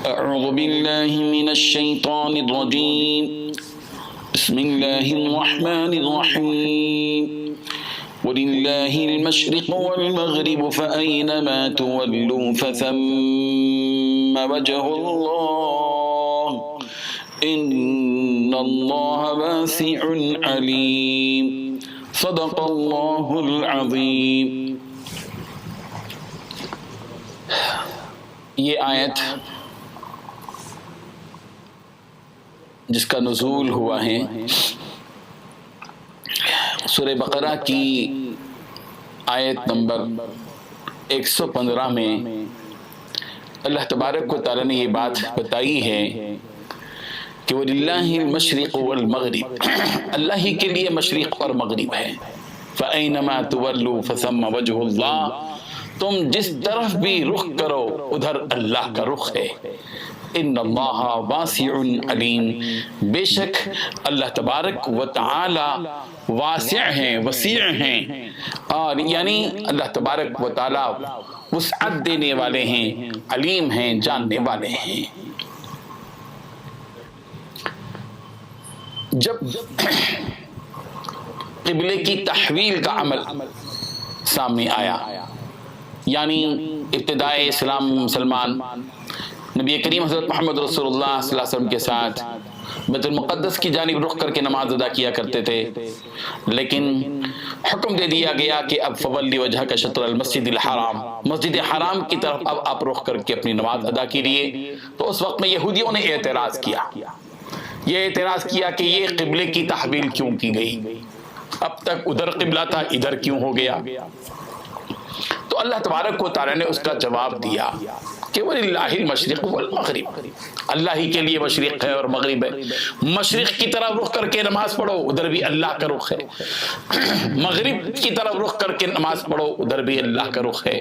أعوذ بالله من الشيطان الرجيم بسم الله الرحمن الرحيم ولله المشرق والمغرب فأينما تولوا فثم وجه الله إن الله واسع عليم صدق الله العظيم. یہ آیت جس کا نزول ہوا ہے سورہ بقرہ کی آیت نمبر 115 میں اللہ تبارک و تعالیٰ نے یہ بات بتائی ہے کہ وَلِلَّهِ الْمَشْرِقُ وَالْمَغْرِبُ، اللہ ہی کے لیے مشرق اور مغرب ہے. فَأَيْنَمَا تُوَلُّوا فَثَمَّ وَجْهُ اللَّهِ، تم جس طرف بھی رخ کرو ادھر اللہ کا رخ ہے. ان اللہ واسع علیم، بے شک اللہ تبارک و تعالی واسع ہیں، وسیع ہیں، اور یعنی اللہ تبارک و تعالی وسعت دینے والے ہیں، علیم ہیں، جاننے والے ہیں. جب قبلے کی تحویل کا عمل سامنے آیا، یعنی ابتدائے اسلام مسلمان نبی کریم حضرت محمد رسول اللہ صلی اللہ علیہ وسلم کے ساتھ بیت المقدس کی جانب رخ کر کے نماز ادا کیا کرتے تھے، لیکن حکم دے دیا گیا کہ اب فولی وجہ کا شطر المسجد الحرام، مسجد حرام کی طرف اب آپ رخ کر کے اپنی نماز ادا کیجیے. تو اس وقت میں یہودیوں نے اعتراض کیا، کہ یہ قبلے کی تحویل کیوں کی گئی، اب تک ادھر قبلہ تھا ادھر کیوں ہو گیا. تو اللہ تبارک و تعالی نے اس کا جواب دیا کہ وَلِلَّهِ الْمَشْرِقُ وَالْمَغْرِبُ، اللہ ہی کے لیے مشرق ہے اور مغرب ہے. مشرق کی طرف رخ کر کے نماز پڑھو ادھر بھی اللہ کا رخ ہے، مغرب کی طرف رخ کر کے نماز پڑھو ادھر بھی اللہ کا رخ ہے.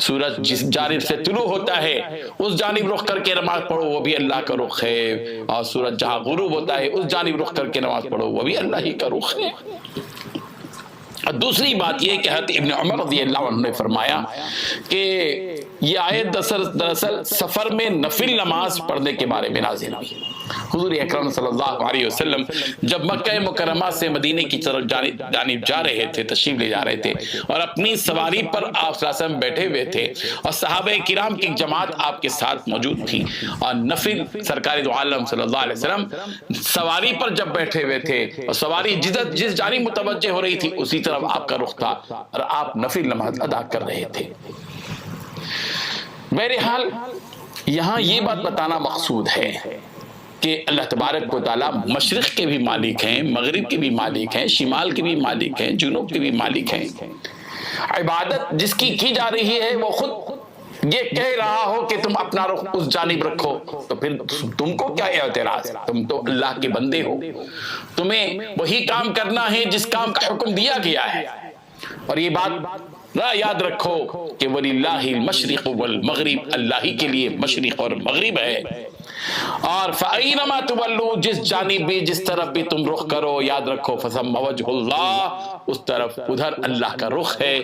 سورج جس جانب سے طلوع ہوتا ہے اس جانب رخ کر کے نماز پڑھو وہ بھی اللہ کا رخ ہے، اور سورج جہاں غروب ہوتا ہے اس جانب رخ کر کے نماز پڑھو وہ بھی اللہ ہی کا رخ ہے. اور دوسری بات یہ کہ حضرت ابن عمر رضی اللہ عنہ نے فرمایا کہ یہ آیت دراصل سفر میں نفل نماز پڑھنے کے بارے میں نازل ہوئی. حضور اکرم صلی اللہ علیہ وسلم جب مکہ مکرمہ سے مدینے کی طرف جانب جا رہے تھے، تشریف لے جا رہے تھے، اور اپنی سواری پر آپ صلی اللہ علیہ وسلم بیٹھے ہوئے تھے اور صحابہ کرام کی جماعت آپ کے ساتھ موجود تھی، اور نفل سرکار دو عالم صلی اللہ علیہ وسلم سواری پر جب بیٹھے ہوئے تھے اور سواری جس جانب متوجہ ہو رہی تھی اسی طرف آپ کا رخ تھا اور آپ نفل نماز ادا کر رہے تھے. بہرحال یہاں یہ بات بتانا مقصود ہے کہ اللہ تبارک و تعالیٰ مشرق کے بھی مالک ہیں، مغرب کے بھی مالک ہیں، شمال کے بھی مالک ہیں، جنوب کے بھی مالک ہیں. عبادت جس کی جا رہی ہے وہ خود یہ کہہ رہا ہو کہ تم اپنا رخ اس جانب رکھو تو پھر تم کو کیا اعتراض؟ تم تو اللہ کے بندے ہو، تمہیں وہی کام کرنا ہے جس کام کا حکم دیا گیا ہے. اور یہ بات یاد رکھو کہ وَلِلَّهِ الْمَشْرِقُ وَالْمَغْرِبُ، اللہ ہی کے لیے مشرق اور مغرب ہے. اور فَأَيْنَمَا تُوَلُّوا، جس جانب بھی جس طرف بھی تم رخ کرو یاد رکھو فَثَمَّ وَجْهُ اللَّهِ، اس طرف ادھر اللہ کا رخ ہے.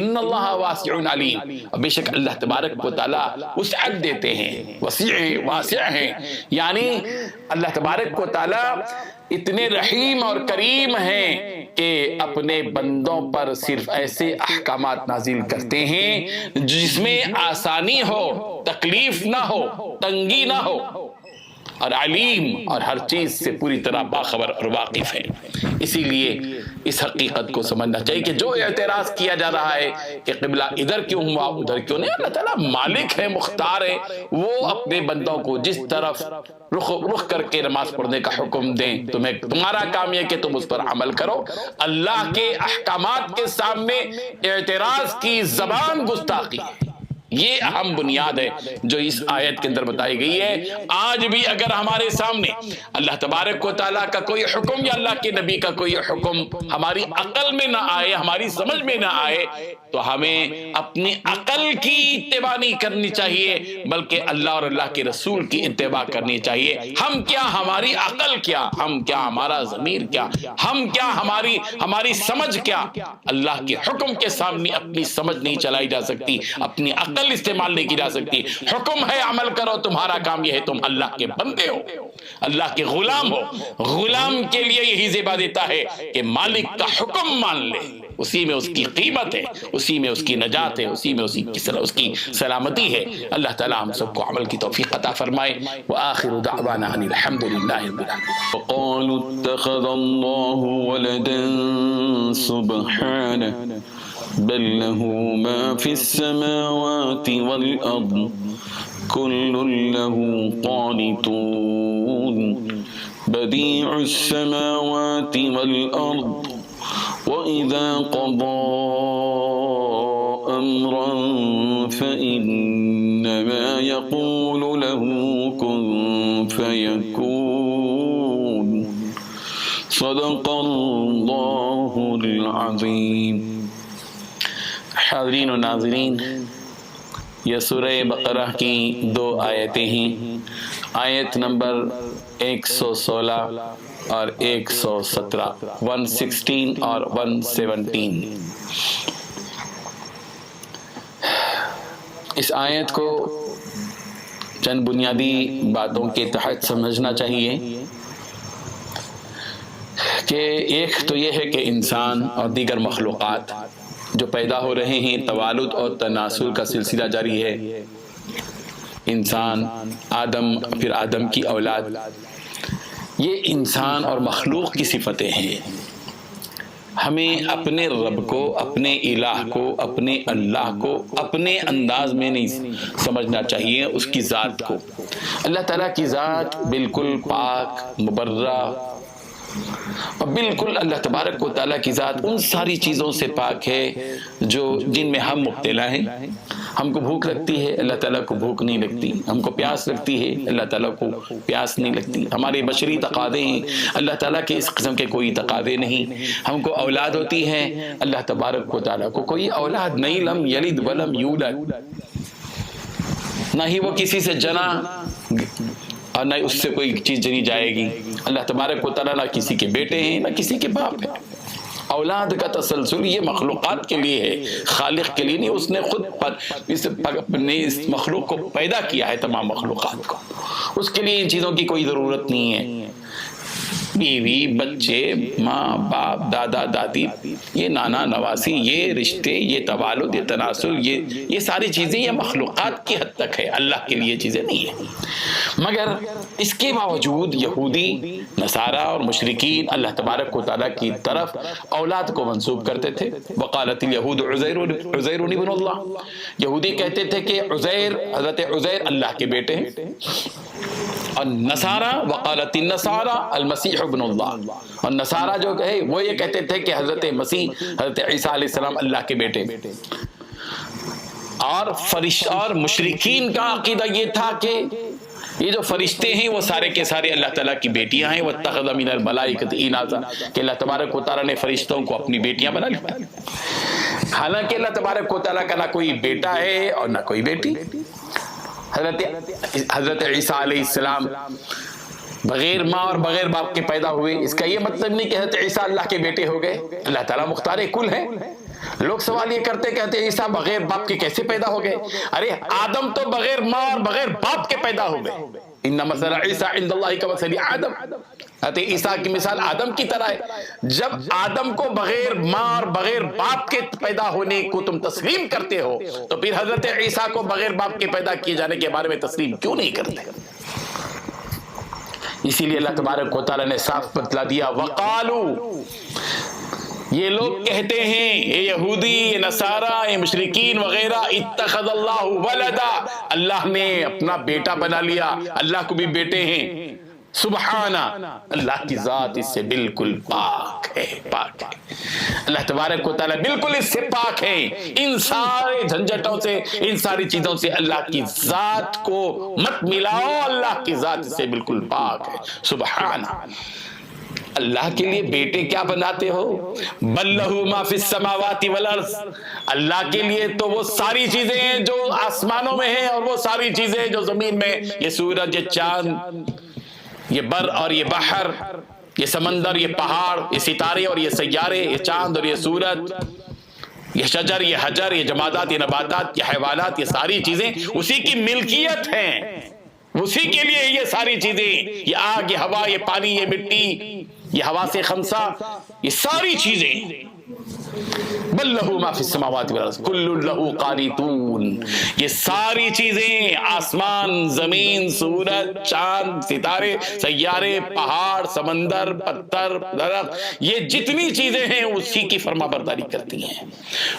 ان اللہ واسع علیم، بے شک اللہ تبارک و تعالی وسعت دیتے ہیں، واسع ہیں، یعنی اللہ تبارک و تعالی اتنے رحیم اور کریم ہیں کہ اپنے بندوں پر صرف ایسے احکامات نازل کرتے ہیں جس میں آسانی ہو، تکلیف نہ ہو، تنگی نہ ہو، اور علیم اور ہر چیز سے پوری طرح باخبر اور واقف ہے. اسی لیے اس حقیقت کو سمجھنا چاہیے کہ جو اعتراض کیا جا رہا ہے کہ قبلہ ادھر کیوں ہوا ادھر کیوں نہیں، اللہ تعالیٰ مالک ہے، مختار ہے، وہ اپنے بندوں کو جس طرف رخ کر کے نماز پڑھنے کا حکم دیں. تمہارا کام یہ کہ تم اس پر عمل کرو. اللہ کے احکامات کے سامنے اعتراض کی زبان گستاخی ہے. یہ اہم بنیاد ہے جو اس آیت کے اندر بتائی گئی ہے. آج بھی اگر ہمارے سامنے اللہ تبارک و تعالیٰ کا کوئی حکم یا اللہ کے نبی کا کوئی حکم ہماری عقل میں نہ آئے، ہماری سمجھ میں نہ آئے، تو ہمیں اپنی عقل کی اتباع نہیں کرنی چاہیے بلکہ اللہ اور اللہ کے رسول کی اتباع کرنی چاہیے. ہم کیا، ہماری عقل کیا، ہم کیا، ہمارا ضمیر کیا، ہم کیا، ہماری سمجھ کیا. اللہ کے حکم کے سامنے اپنی سمجھ نہیں چلائی جا سکتی، اپنی عقل عقل استعمال نہیں کی جا سکتی. حکم ہے عمل کرو، تمہارا کام یہ ہے تم اللہ کے بندے ہو، اللہ کے غلام ہو. غلام کے لیے یہی زیبا دیتا ہے کہ مالک کا حکم مان لے، اسی میں اس کی قیمت ہے، اسی میں اس کی نجات ہے، اسی میں اس کی سلامتی ہے. اللہ تعالیٰ ہم سب کو عمل کی توفیق عطا فرمائے. وآخر دعوانا ان الحمد للہ رب العالمین. وقالوا اتخذ الله ولدا سبحانه بل له ما في السماوات والأرض كل له قانتون بديع السماوات والأرض وإذا قضى أمرا فإنما يقول له كن فيكون. صدق اللہ العظیم. حاضرین و ناظرین، یہ سورہ بقرہ کی 2 آیتیں ہیں. آیت نمبر 116 اور 117، 116 اور 117. اس آیت کو چند بنیادی باتوں کے تحت سمجھنا چاہیے کہ ایک تو یہ ہے کہ انسان اور دیگر مخلوقات جو پیدا ہو رہے ہیں، توالد اور تناسل کا سلسلہ جاری ہے. انسان، آدم، پھر آدم کی اولاد، یہ انسان اور مخلوق کی صفتیں ہیں. ہمیں اپنے رب کو، اپنے الہ کو، اپنے اللہ کو اپنے انداز میں نہیں سمجھنا چاہیے، اس کی ذات کو. اللہ تعالیٰ کی ذات بالکل پاک، مبرہ، اور بالکل اللہ تبارک و تعالیٰ کی ذات ان ساری چیزوں سے پاک ہے جن میں ہم مبتلا ہیں. ہم کو بھوک لگتی ہے، اللہ تعالیٰ کو بھوک نہیں لگتی. ہم کو پیاس لگتی ہے، اللہ تعالیٰ کو پیاس نہیں لگتی. ہمارے بشری تقاضے ہیں، اللہ تعالیٰ کے اس قسم کے کوئی تقاضے نہیں. ہم کو اولاد ہوتی ہے، اللہ تبارک و تعالیٰ کو کوئی اولاد نہیں. لم یلد ولم یولد، نہ ہی وہ کسی سے جنا اور نہ اس سے کوئی چیز جنی جائے گی. اللہ تبارک و تعالیٰ نہ کسی کے بیٹے ہیں نہ کسی کے باپ ہیں. اولاد کا تسلسل یہ مخلوقات کے لیے ہے، خالق کے لیے نہیں. اس نے خود اس مخلوق کو پیدا کیا ہے، تمام مخلوقات کو. اس کے لیے ان چیزوں کی کوئی ضرورت نہیں ہے. بیوی، بچے، ماں باپ، دادا دادی، یہ نانا نواسی، یہ رشتے، یہ توالد، یہ تناسل، یہ ساری چیزیں یہ مخلوقات کی حد تک ہے، اللہ کے لیے چیزیں نہیں ہیں. مگر اس کے باوجود یہودی، نصارہ اور مشرکین اللہ تبارک و تعالیٰ کی طرف اولاد کو منسوب کرتے تھے. وقالت الیہود عزیر ابن اللہ، یہودی کہتے تھے کہ حضرت عزیر اللہ کے بیٹے ہیں. اور نصارہ، وقالت النصارى المسیح ابن اللہ، اور نصارہ جو ہے وہ یہ کہتے تھے کہ حضرت مسیح، حضرت عیسیٰ علیہ السلام اللہ کے بیٹے. اور مشرکین کا عقیدہ یہ تھا کہ یہ جو فرشتے ہیں وہ سارے کے سارے اللہ تعالیٰ کی بیٹیاں ہیں. واتخذ من الملائکۃ اناثا، کہ اللہ تبارک و تعالیٰ نے فرشتوں کو اپنی بیٹیاں بنا لیا. حالانکہ اللہ تبارک و تعالیٰ کا نہ کوئی بیٹا ہے اور نہ کوئی بیٹی. حضرت عیسیٰ علیہ السلام بغیر ماں اور بغیر باپ کے پیدا ہوئے. اس کا یہ مطلب نہیں کہ حضرت عیسیٰ اللہ کے بیٹے ہو گئے. اللہ تعالیٰ مختار کل ہے. لوگ سوال یہ کہتے عیسیٰ بغیر باپ کے کیسے پیدا ہو گئے؟ ارے آدم تو بغیر ماں اور بغیر باپ کے پیدا ہو گئے. ان مثل عیسیٰ عند اللہ کمثل آدم، حضرت عیسیٰ کی مثال آدم کی طرح ہے. جب آدم کو بغیر ماں اور بغیر باپ کے پیدا ہونے کو تم تسلیم کرتے ہو تو پھر حضرت عیسیٰ کو بغیر باپ کے پیدا کیے جانے کے بارے میں تسلیم کیوں نہیں کرتے؟ اسی لیے اللہ تبارک و تعالیٰ نے صاف بتلا دیا. وقالو، یہ لوگ کہتے ہیں، یہ یہودی، یہ نصارہ، یہ مشرکین وغیرہ، اتخذ اللہ ولدا، اللہ نے اپنا بیٹا بنا لیا. اللہ کو بھی بیٹے ہیں. سبحانہ، اللہ کی ذات اس سے بالکل پاک ہے، پاک ہے. اللہ تبارک و تعالیٰ بالکل اس سے پاک ہے. ان سارے جھنجھٹوں سے، ان ساری چیزوں سے اللہ کی ذات کو مت ملاؤ. اللہ کی ذات اس سے بالکل پاک ہے. سبحانہ. اللہ کے لیے بیٹے کیا بناتے ہو؟ بل لہ ما فی السماوات والارض، اللہ کے لیے تو وہ ساری چیزیں ہیں جو آسمانوں میں ہیں اور وہ ساری چیزیں جو زمین میں، یہ سورج، یہ چاند، یہ بر اور یہ بحر، یہ سمندر، یہ پہاڑ، یہ ستارے اور یہ سیارے، یہ چاند اور یہ سورج، یہ شجر، یہ حجر، یہ جمادات، یہ نباتات، یہ حیوانات، یہ ساری چیزیں اسی کی ملکیت ہیں، اسی کے لیے یہ ساری چیزیں، یہ آگ، یہ ہوا، یہ پانی، یہ مٹی، یہ حواس خمسہ، یہ ساری چیزیں بل لہو ما فی السماوات والارض کل لہو قانتون، یہ ساری چیزیں، آسمان، زمین، سورج، چاند، ستارے، سیارے، پہاڑ، سمندر، پتھر، درخت، یہ جتنی چیزیں ہیں اسی کی فرما برداری کرتی ہیں۔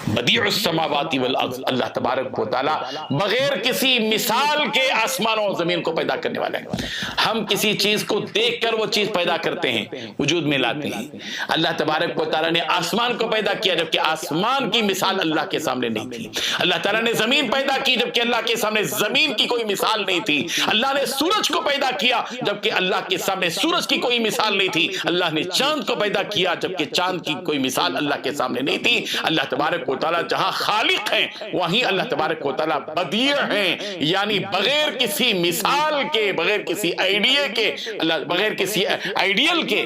بدیع السماوات والارض، اللہ تبارک و تعالی بغیر کسی مثال کے آسمان اور زمین کو پیدا کرنے والے ہیں۔ ہم کسی چیز کو دیکھ کر وہ چیز پیدا کرتے ہیں، وجود میں لاتے ہیں۔ اللہ تبارک و تعالی نے آسمان کو پیدا کیا جبکہ آسمان کی مثال اللہ کے سامنے نہیں تھی۔ اللہ تعالیٰ نے زمین پیدا کی جبکہ اللہ کے سامنے زمین کی کوئی مثال نہیں تھی۔ اللہ نے سورج کو پیدا کیا جبکہ اللہ کے سامنے سورج کی کوئی مثال نہیں تھی۔ اللہ نے چاند کو پیدا کیا جبکہ چاند کی کوئی مثال اللہ کے سامنے نہیں تھی۔ اللہ تبارک و تعالیٰ جہاں خالق ہیں وہیں اللہ تبارک و تعالیٰ بدیع ہیں، یعنی بغیر کسی مثال کے، بغیر کسی آئیڈیا کے، بغیر کسی آئیڈیل کے،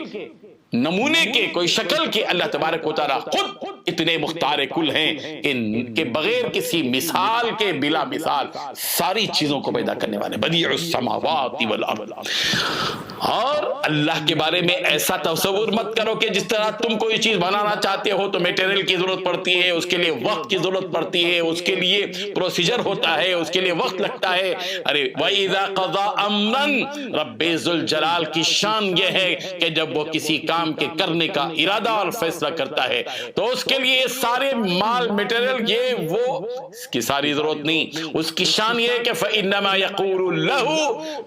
نمونے کے، کوئی شکل کے، اللہ تبارک و تعالیٰ خود اتنے مختار کل ہیں کہ بغیر کسی مثال کے، بلا مثال ساری چیزوں کو پیدا کرنے والے، بدیع السماوات والارض۔ اور اللہ کے بارے میں ایسا تصور مت کرو کہ جس طرح تم کوئی چیز بنانا چاہتے ہو تو میٹیریل کی ضرورت پڑتی ہے، اس کے لیے وقت کی ضرورت پڑتی ہے، اس کے لیے پروسیجر ہوتا ہے، اس کے لیے وقت لگتا ہے۔ ارے وَإِذَا قَضَى أَمْرًا، رب ذوالجلال کی شان یہ ہے کہ جب وہ کسی کام کے کرنے کا ارادہ اور فیصلہ کرتا ہے تو اس کے لیے سارے مال میٹیریل یہ وہ اس کی ساری ضرورت نہیں۔ اس کی شان یہ ہے کہ فَإِنَّمَا يَقُولُ لَهُ،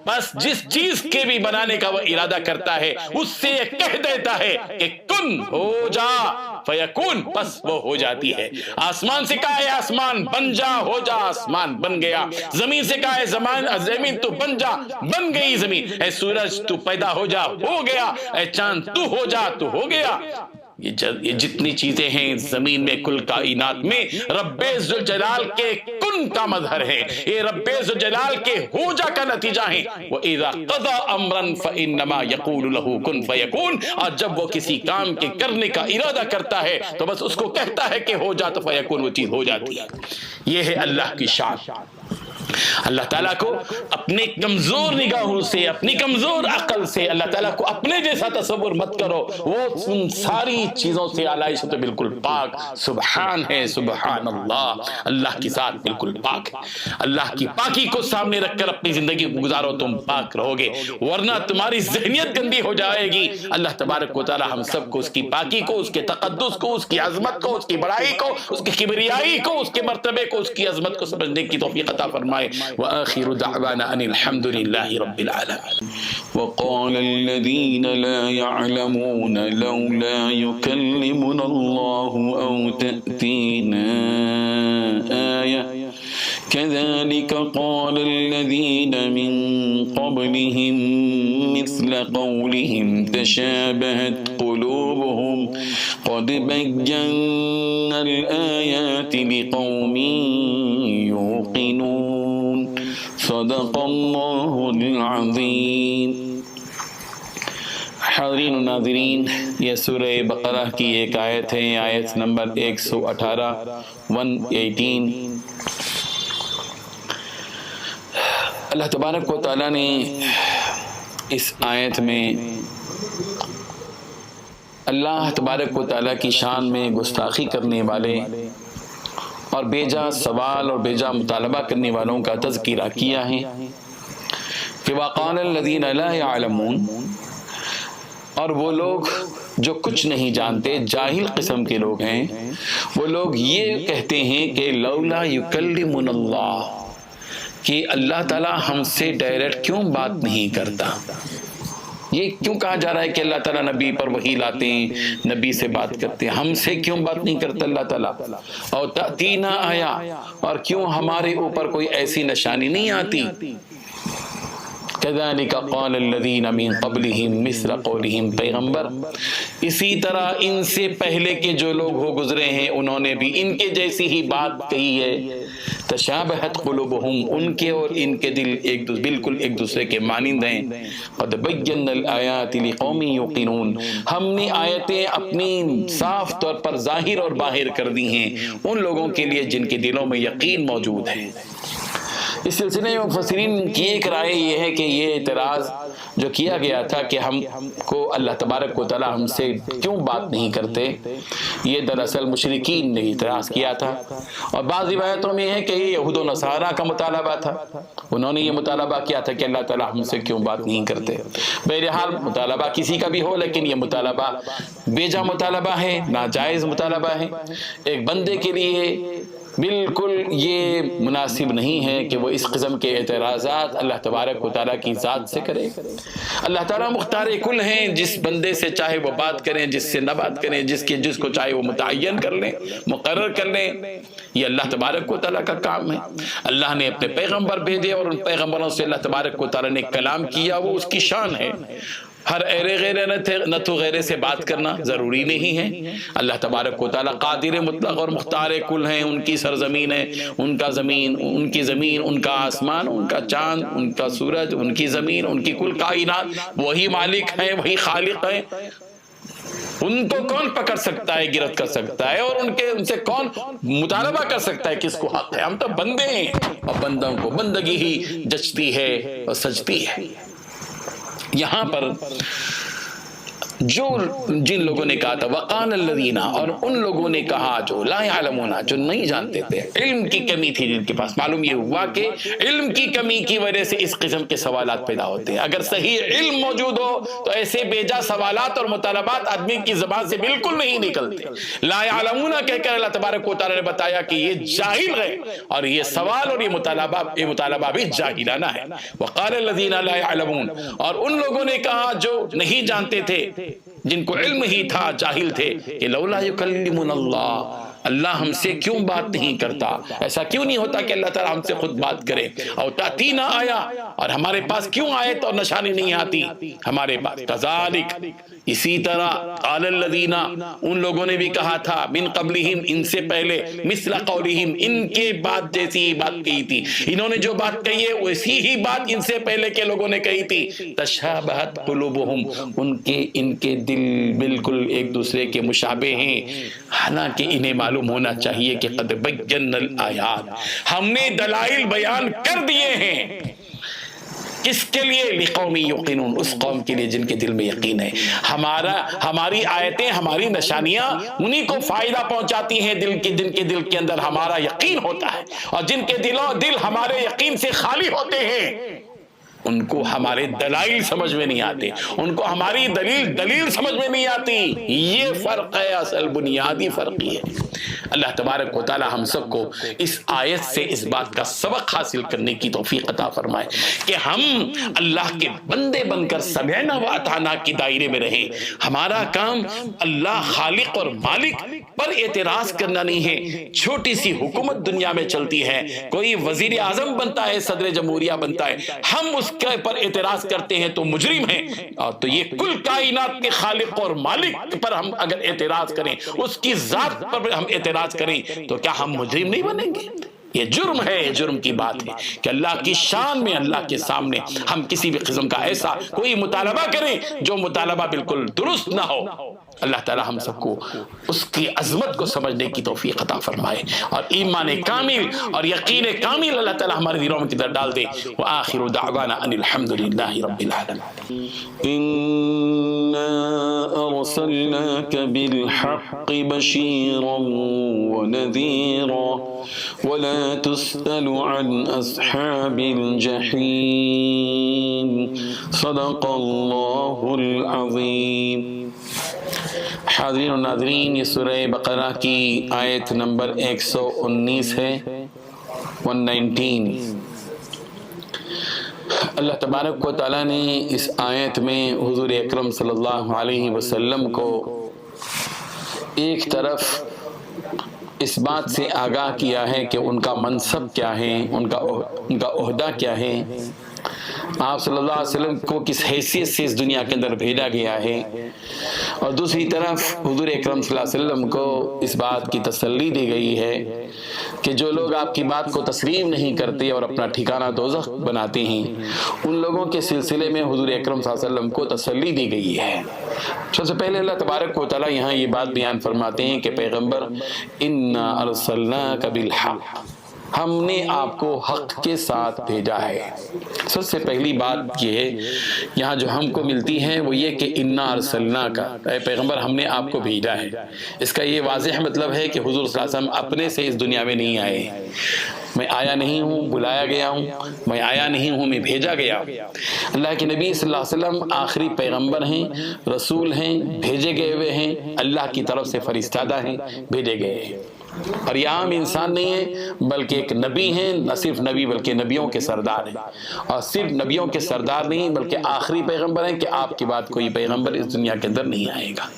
بس جس چیز کے بھی بنانے کا وہ ارادہ کرتا ہے اس سے یہ کہہ دیتا ہے کہ کن ہو جا فیکون، بس وہ ہو جاتی ہے۔ آسمان سے کہا ہے آسمان بن جا، ہو جا، آسمان بن گیا۔ زمین سے کہا ہے زمین تو بن جا، بن گئی زمین۔ اے سورج تو پیدا ہو جا، ہو گیا۔ اے چاند تو ہو جا، تو ہو گیا۔ یہ جتنی چیزیں ہیں زمین میں، کل کائنات میں، رب ذوالجلال کے کن کا مظہر ہے، یہ رب ذوالجلال کے ہو جا کا نتیجہ ہے۔ وَإِذَا قَضَى أَمْرًا فَإِنَّمَا يَقُولُ لَهُ كُن فَيَكُونُ، اور جب وہ کسی کام کے کرنے کا ارادہ کرتا ہے تو بس اس کو کہتا ہے کہ ہو جا تو فیکون، وہ چیز ہو جاتی ہے۔ یہ ہے اللہ کی شان۔ اللہ تعالیٰ کو اپنے کمزور نگاہوں سے، اپنی کمزور عقل سے اللہ تعالیٰ کو اپنے جیسا تصور مت کرو۔ وہ ان ساری چیزوں سے اعلیٰ سے تو بالکل پاک، سبحان ہے، سبحان اللہ، اللہ کی ذات بالکل پاک ہے۔ اللہ کی پاکی کو سامنے رکھ کر اپنی زندگی کو گزارو، تم پاک رہو گے، ورنہ تمہاری ذہنیت گندی ہو جائے گی۔ اللہ تبارک و تعالیٰ ہم سب کو اس کی پاکی کو، اس کے تقدس کو، اس کی عظمت کو، اس کی بڑائی کو، اس کی کبریائی کو، اس کے مرتبے کو، اس کی عظمت کو سمجھنے کی توفیق عطا فرمائے۔ وآخر دعوانا ان الحمد لله رب العالمين۔ وقال الذين لا يعلمون لولا يكلمنا الله أو تأتينا آية كذلك قال الذين من قبلهم مثل قولهم تشابهت قلوبهم قد بينا الآيات لقوم يوقنون صدق الله العظيم۔ حاضرین و ناظرین، یہ سورہ بقرہ کی ایک آیت ہے، آیت نمبر 118 118۔ اللہ تبارک و تعالیٰ نے اس آیت میں اللہ تبارک و تعالیٰ کی شان میں گستاخی کرنے والے اور بیجا سوال اور بیجا مطالبہ کرنے والوں کا تذکرہ کیا ہے کہ وقال الذین لا يعلمون، اور وہ لوگ جو کچھ نہیں جانتے، جاہل قسم کے لوگ ہیں، وہ لوگ یہ کہتے ہیں کہ لولا یکلمنا اللہ، کہ اللہ تعالیٰ ہم سے ڈائریکٹ کیوں بات نہیں کرتا۔ یہ کیوں کہا جا رہا ہے کہ اللہ تعالیٰ نبی پر وحی لاتے ہیں، نبی سے بات کرتے ہیں، ہم سے کیوں بات نہیں کرتا اللہ تعالیٰ؟ اور تأتینا آیا، اور کیوں ہمارے اوپر کوئی ایسی نشانی نہیں آتی؟ کذالک قال الذین من قبلہم مثل قولہم، پیغمبر اسی طرح ان سے پہلے کے جو لوگ ہو گزرے ہیں انہوں نے بھی ان کے جیسی ہی بات کہی ہے۔ تشابہت قلوبہم، ان کے اور ان کے دل بالکل ایک دوسرے کے مانند ہیں. قد بینا الآیات لقوم یوقنون، ہم نے آیتیں اپنی صاف طور پر ظاہر اور باہر کر دی ہیں ان لوگوں کے لیے جن کے دلوں میں یقین موجود ہے. اس سلسلے میں مفسرین کی ایک رائے یہ ہے کہ یہ اعتراض جو کیا گیا تھا کہ ہم کو اللہ تبارک و تعالی ہم سے کیوں بات نہیں کرتے، یہ دراصل مشرکین نے اعتراض کیا تھا. اور بعض روایتوں میں ہے کہ یہ یہود و نصارہ کا مطالبہ تھا، انہوں نے یہ مطالبہ کیا تھا کہ اللہ تعالی ہم سے کیوں بات نہیں کرتے. بہرحال مطالبہ کسی کا بھی ہو، لیکن یہ مطالبہ بیجا مطالبہ ہے، ناجائز مطالبہ ہے. ایک بندے کے لیے بالکل یہ مناسب نہیں ہے کہ وہ اس قسم کے اعتراضات اللہ تبارک و تعالیٰ کی ذات سے کرے. اللہ تعالیٰ مختار کل ہیں، جس بندے سے چاہے وہ بات کریں، جس سے نہ بات کریں، جس کو چاہے وہ متعین کر لیں، مقرر کر لیں. یہ اللہ تبارک و تعالیٰ کا کام ہے. اللہ نے اپنے پیغمبر بھیجے اور ان پیغمبروں سے اللہ تبارک و تعالیٰ نے کلام کیا، وہ اس کی شان ہے. ہر ایرے غیرے نہ تو غیرے سے بات کرنا ضروری نہیں ہے. اللہ تبارک و تعالیٰ قادر مطلق اور مختار کل ہیں. ان کی سرزمین ہے، ان کا زمین، ان کی زمین، ان کا آسمان، ان کا چاند، ان کا سورج، ان کی زمین، ان کی کل کائنات، وہی مالک ہیں، وہی خالق ہیں. ان کو کون پکڑ سکتا ہے، گرفت کر سکتا ہے، اور ان سے کون مطالبہ کر سکتا ہے کس کو حق ہے؟ ہم تو بندے ہیں اور بندوں کو بندگی ہی جچتی ہے اور سجتی ہے. یہاں پر جن لوگوں نے کہا تھا وقال الذین، اور ان لوگوں نے کہا جو لا یعلمون، جو نہیں جانتے تھے، علم کی کمی تھی جن کے پاس. معلوم یہ ہوا کہ علم کی کمی کی وجہ سے اس قسم کے سوالات پیدا ہوتے ہیں. اگر صحیح علم موجود ہو تو ایسے بیجا سوالات اور مطالبات آدمی کی زبان سے بالکل نہیں نکلتے. لا یعلمون کہہ کر اللہ تبارک و تعالی نے بتایا کہ یہ جاہل ہے، اور یہ سوال اور یہ مطالبہ بھی جاہلانہ ہے. وقال الذین لا یعلمون، اور ان لوگوں نے کہا جو نہیں جانتے تھے، جن کو علم ہی تھا، جاہل تھے، کہ لولا یکلمنا اللہ، اللہ ہم سے کیوں بات نہیں کرتا؟ ایسا کیوں نہیں ہوتا کہ اللہ تعالیٰ ہم سے خود بات کرے؟ اور تاتینا آیا، اور ہمارے پاس کیوں آیت اور نشانی نہیں آتی ہمارے پاس؟ کذالک، اسی طرح قال الذین، ان لوگوں نے بھی کہا تھا، من قبلہم، ان سے پہلے، مثل قولہم، ان کے بات جیسی ہی بات کہی تھی. انہوں نے جو بات کہی ہے ویسی ہی بات ان سے پہلے کے لوگوں نے کہی تھی. تشابہت قلوبہم، ان کے دل بالکل ایک دوسرے کے مشابہ ہیں. حالانکہ انہیں معلوم ہونا چاہیے کہ قد بینا الآیات، ہم نے دلائل بیان کر دیے ہیں. کس کے لیے؟ لقوم یوقنون، اس قوم کے لیے جن کے دل میں یقین ہے. ہماری آیتیں، ہماری نشانیاں انہی کو فائدہ پہنچاتی ہیں جن کے دل کے اندر ہمارا یقین ہوتا ہے. اور جن کے دل ہمارے یقین سے خالی ہوتے ہیں، ان کو ہمارے دلائل سمجھ میں نہیں آتے، ان کو ہماری دلیل سمجھ میں نہیں آتی. یہ فرق ہے، اصل بنیادی فرق یہ ہے. اللہ تبارک و تعالی ہم سب کو اس آیت سے اس بات کا سبق حاصل کرنے کی توفیق عطا فرمائے کہ ہم اللہ کے بندے بن کر سمعنا و اطعنا کی دائرے میں رہیں. ہمارا کام اللہ خالق اور مالک پر اعتراض کرنا نہیں ہے. چھوٹی سی حکومت دنیا میں چلتی ہے، کوئی وزیر اعظم بنتا ہے، صدر جمہوریہ بنتا ہے، ہم اس کے پر اعتراض کرتے ہیں تو مجرم ہیں. اور تو یہ کل کائنات کے خالق اور مالک پر ہم اگر اعتراض کریں، اس کی ذات پر ہم اعتراض کریں، تو کیا ہم مجرم نہیں بنیں گے؟ یہ جرم ہے، یہ جرم کی بات ہے کہ اللہ کی شان میں، اللہ کے سامنے ہم کسی بھی قسم کا ایسا کوئی مطالبہ کریں جو مطالبہ بالکل درست نہ ہو. اللہ تعالی ہم سب کو اس کی عظمت کو سمجھنے کی توفیق عطا فرمائے، اور ایمان کامل اور یقین کامل اللہ تعالی ہمارے دلوں میں کدھر ڈال دے. وآخر دعوانا ان الحمدللہ رب العالمین. إنا أرسلناك بالحق بشيرا ونذيرا ولا تسأل عن أصحاب الجحيم. صدق الله العظيم. حاضرین و ناظرین، یہ سورہ بقرہ کی آیت نمبر 119 ہے، 119. اللہ تبارک و تعالیٰ نے اس آیت میں حضور اکرم صلی اللہ علیہ وسلم کو ایک طرف اس بات سے آگاہ کیا ہے کہ ان کا منصب کیا ہے، ان کا عہدہ کیا ہے. آپ صلی اللہ علیہ وسلم کو کس حیثیت سے اس دنیا کے اندر بھیجا گیا ہے، اور دوسری طرف حضور اکرم صلی اللہ علیہ وسلم کو اس بات کی تسلی دی گئی ہے کہ جو لوگ آپ کی بات کو تسلیم نہیں کرتے اور اپنا ٹھکانہ دوزخ بناتے ہیں، ان لوگوں کے سلسلے میں حضور اکرم صلی اللہ علیہ وسلم کو تسلی دی گئی ہے۔ سب سے پہلے اللہ تبارک و تعالیٰ یہاں یہ بات بیان فرماتے ہیں کہ پیغمبر انا ارسلناک بالحق، ہم نے آپ کو حق کے ساتھ بھیجا ہے۔ سب سے پہلی بات یہ ہے یہاں جو ہم کو ملتی ہے وہ یہ کہ انا ارسلناک، اے پیغمبر ہم نے آپ کو بھیجا ہے۔ اس کا یہ واضح مطلب ہے کہ حضور صلی اللہ علیہ وسلم اپنے سے اس دنیا میں نہیں آئے، میں آیا نہیں ہوں، بلایا گیا ہوں، میں آیا نہیں ہوں، میں بھیجا گیا ہوں۔ اللہ کے نبی صلی اللہ علیہ وسلم آخری پیغمبر ہیں، رسول ہیں، بھیجے گئے ہوئے ہیں، اللہ کی طرف سے فرستادہ ہیں، بھیجے گئے ہیں، اور یہ عام انسان نہیں ہے بلکہ ایک نبی ہیں، نہ صرف نبی بلکہ نبیوں کے سردار ہیں، اور صرف نبیوں کے سردار نہیں بلکہ آخری پیغمبر ہیں کہ آپ کے بعد کوئی پیغمبر اس دنیا کے اندر نہیں آئے گا۔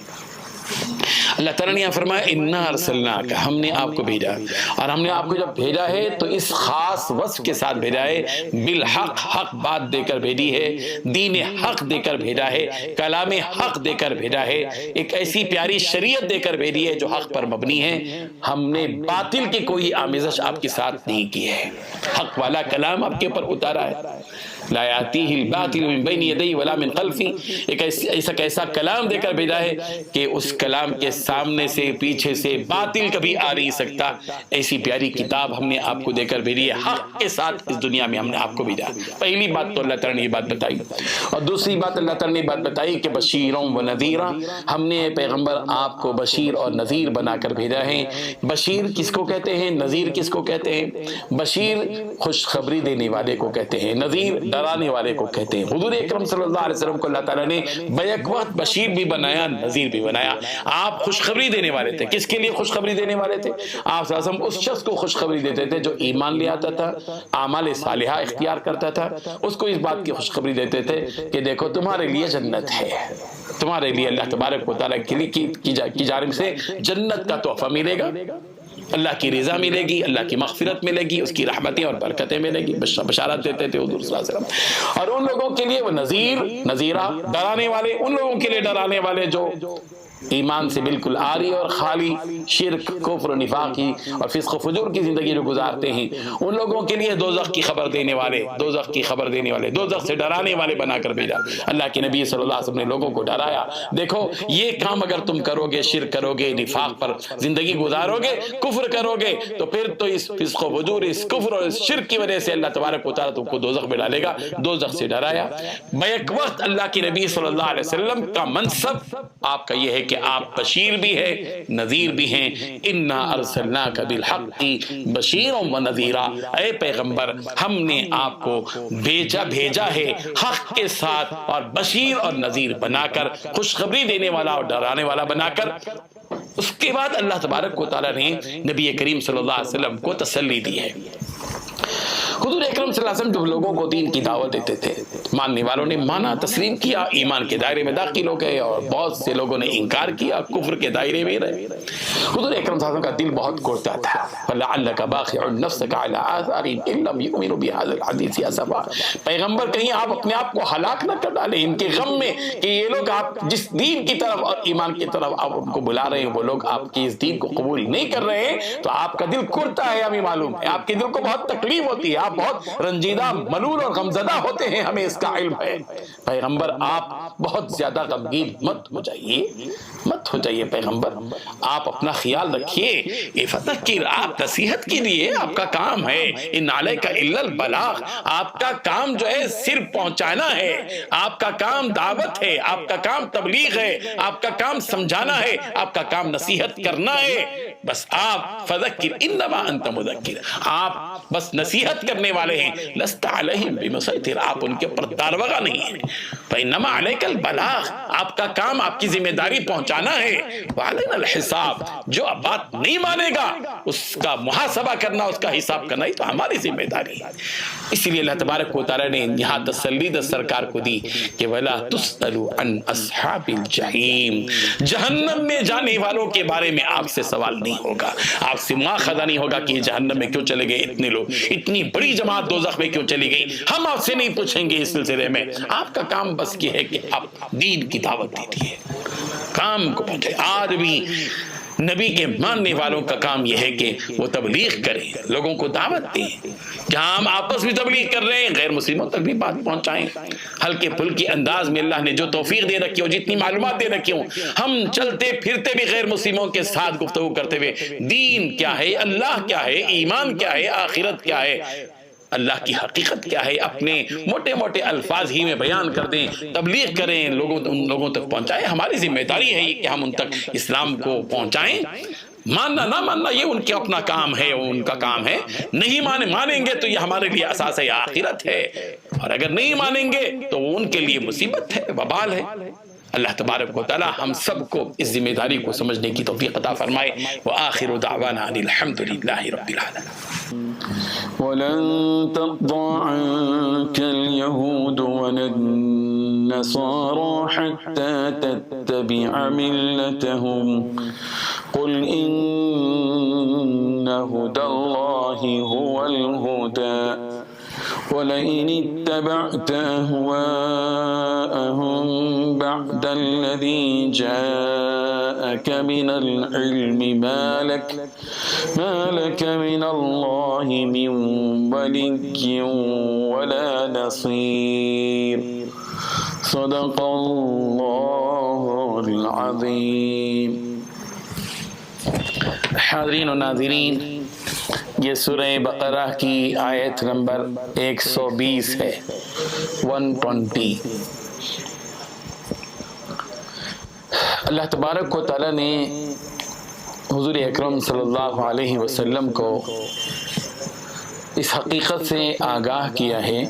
اللہ تعالیٰ نے یہاں فرمایا انا ارسلناک، ہم نے آپ کو بھیجا، اور ہم نے آپ کو جب بھیجا ہے تو اس خاص وصف کے ساتھ بھیجا ہے، بالحق، حق بات دے کر بھیجی ہے، دین حق دے کر بھیجا ہے، کلام حق دے کر بھیجا ہے، ایک ایسی پیاری شریعت دے کر بھیجی ہے جو حق پر مبنی ہے۔ ہم نے باطل کی کوئی آمیزش آپ کے ساتھ نہیں کی ہے، حق والا کلام آپ کے اوپر اتارا ہے۔ لا یاتیہ الباطل من بین یدیہ ولا من خلفہ، ایک ایسا کلام دے کر بھیجا ہے کہ اس کلام کے سامنے سے پیچھے سے باطل کبھی آ نہیں سکتا۔ ایسی پیاری کتاب ہم نے آپ کو دے کر بھیجی ہے، حق کے ساتھ اس دنیا میں ہم نے آپ کو بھیجا۔ پہلی بات تو اللہ تعالیٰ نے یہ بات بتائی، اور دوسری بات اللہ تعالیٰ نے یہ بات بتائی کہ بشیرا و نذیرا، ہم نے پیغمبر آپ کو بشیر اور نذیر بنا کر بھیجا ہے۔ بشیر کس کو کہتے ہیں، نذیر کس کو کہتے ہیں؟ بشیر خوشخبری دینے والے کو کہتے ہیں، نذیر ڈرانے والے کو کہتے ہیں۔ حضور اکرم صلی اللہ علیہ وسلم کو اللہ تعالیٰ نے بیک وقت بشیر بھی بنایا، نذیر بھی بنایا۔ آپ خوشخبری دینے والے تھے، کس کے لیے خوشخبری دینے والے تھے؟ آپ صلی اللہ علیہ وسلم اس شخص کو خوشخبری دیتے تھے جو ایمان لے آتا تھا، اعمال صالحہ اختیار کرتا تھا، اس کو اس بات کی خوشخبری دیتے تھے کہ دیکھو تمہارے لیے جنت ہے، تمہارے لیے اللہ تبارک و تعالیٰ کی جانب سے جنت کا تحفہ ملے گا، اللہ کی رضا ملے گی، اللہ کی مغفرت ملے گی، اس کی رحمتیں اور برکتیں ملے گی، بشارت دیتے تھے حضور صلی اللہ علیہ وسلم۔ اور ان لوگوں کے لیے وہ نذیرہ، ڈرانے والے، ان لوگوں کے لیے ڈرانے والے جو ایمان سے بالکل عاری اور خالی شرک، کفر و نفاقی اور فسق و فجور کی زندگی جو گزارتے ہیں، ان لوگوں کے لیے دوزخ کی خبر دینے والے، دوزخ کی خبر دینے والے، دوزخ سے ڈرانے والے بنا کر بھیجا۔ اللہ کے نبی صلی اللہ علیہ وسلم نے لوگوں کو ڈرایا، دیکھو یہ کام اگر تم کرو گے، شرک کرو گے، نفاق پر زندگی گزارو گے، کفر کرو گے، تو پھر تو اس فسق و فجور، اس کفر اور اس شرک کی وجہ سے اللہ تبارک و تعالیٰ تم کو دوزخ میں ڈالے گا۔ دوزخ سے ڈرایا۔ بیک وقت اللہ کے نبی صلی اللہ علیہ وسلم کا منصب آپ کا یہ ہے کہ آپ بشیر بھی ہے، نذیر بھی ہیں۔ انا ارسلناک بالحق بشیرا و نذیرا، اے پیغمبر ہم نے آپ کو بھیجا ہے حق کے ساتھ، اور بشیر اور نذیر بنا کر، خوشخبری دینے والا اور ڈرانے والا بنا کر۔ اس کے بعد اللہ تبارک و تعالیٰ نے نبی کریم صلی اللہ علیہ وسلم کو تسلی دی ہے۔ حضور اکرم صلی اللہ علیہ وسلم جب لوگوں کو دین کی دعوت دیتے تھے، ماننے والوں نے مانا، تسلیم کیا، ایمان کے دائرے میں داخل ہو گئے، اور بہت سے لوگوں نے انکار کیا، کفر کے دائرے میں رہے۔ حضور اکرم صلی اللہ علیہ وسلم کا دل بہت گھٹتا تھا۔ فَلَعَلَّكَ بَاخِعٌ نَفْسَكَ عَلَىٰ آثَارِهِمْ إِن لَّمْ يُؤْمِنُوا بِهَٰذَا الْحَدِيثِ أَسَفًا، پیغمبر کہیں آپ اپنے آپ کو ہلاک نہ کر ڈالیں ان کے غم میں کہ یہ لوگ آپ جس دین کی طرف اور ایمان کی طرف آپ ان کو بلا رہے ہیں، وہ لوگ آپ کی اس دین کو قبول نہیں کر رہے ہیں، تو آپ کا دل گھٹتا ہے، ہمیں معلوم ہے، آپ کے دل کو بہت تکلیف ہوتی ہے، آپ بہت رنجیدہ، ملول اور غمزدہ ہوتے ہیں، ہمیں اس کا علم ہے۔ پیغمبر آپ بہت زیادہ غمگین مت ہو جائیے پیغمبر، آپ اپنا خیال رکھیے۔ فذکر، آپ نصیحت کے لیے آپ کا کام ہے، ان علیک الا البلاغ، آپ کا کام جو ہے صرف پہنچانا ہے، آپ کا کام دعوت ہے، آپ کا کام تبلیغ ہے، آپ کا کام سمجھانا ہے، آپ کا کام نصیحت کرنا ہے۔ بس آپ فذکر انما انت مذکر، آپ بس نصیحت کرنے والے ہیں، لست علیہم بمسیطر، آپ ان کے اوپر داروغہ نہیں ہیں۔ فانما علیک البلاغ، آپ کا کام، آپ کی ذمہ داری پہنچانا ہے۔ وعلینا الحساب، جو بات نہیں مانے گا اس کا محاسبہ کرنا، اس کا حساب کرنا، یہ تو ہماری ذمہ داری ہے۔ اس لیے اللہ تبارک و تعالیٰ نے یہاں تسلی سرکار کو دی کہ ولا تسأل عن اصحاب الجحیم، جہنم میں جانے والوں کے بارے میں آپ سے سوال نہیں ہوگا، آپ سے مواخذہ نہیں ہوگا کہ یہ جہنم میں کیوں چلے گئے اتنے لوگ، اتنی بڑی بڑی جماعت دوزخ میں کیوں چلی گئی؟ ہم آپ سے نہیں پوچھیں گے اس سلسلے میں، آپ کا کام بس یہ ہے کہ آپ دین کی دعوت دیجیے، کام کو پہنچے۔ آج بھی نبی کے ماننے والوں کا کام یہ ہے کہ وہ تبلیغ کریں، لوگوں کو دعوت دیں۔ جہاں ہم آپس میں تبلیغ کر رہے ہیں، غیر مسلموں تک بھی بات پہنچائیں، ہلکے پھلکے انداز میں اللہ نے جو توفیق دے رکھی ہو، جتنی معلومات دے رکھی ہوں، ہم چلتے پھرتے بھی غیر مسلموں کے ساتھ گفتگو کرتے ہوئے دین کیا ہے، اللہ کیا ہے، ایمان کیا ہے، آخرت کیا ہے، اللہ کی حقیقت کیا ہے، اپنے موٹے موٹے الفاظ ہی میں بیان کر دیں، تبلیغ کریں، ان لوگوں تک پہنچائیں۔ ہماری ذمہ داری ہے کہ ہم ان تک اسلام کو پہنچائیں۔ ماننا نہ ماننا یہ ان کے اپنا کام ہے، ان کا کام ہے۔ نہیں مانیں گے تو یہ ہمارے لیے اساس آخرت ہے، اور اگر نہیں مانیں گے تو وہ ان کے لیے مصیبت ہے، وبال ہے۔ اللہ تبارک و تعالی ہم سب کو اس ذمہ داری کو سمجھنے کی توفیق عطا فرمائے۔ وآخر دعوانا ان الحمد للہ رب العالمین۔ ولن ترضى عنك اليهود ولا النصارى حتى تتبع ملتهم قل إن هدى الله هو الهدى ولئن اتبعت أهواءهم بعد الذي جاءك من العلم ما لك من الله من ولي ولا نصير صدق الله العظيم۔ حاضرین و ناظرین، یہ سورہ بقرہ کی آیت نمبر 120 ہے، 120۔ اللہ تبارک و تعالی نے حضور اکرم صلی اللہ علیہ وسلم کو اس حقیقت سے آگاہ کیا ہے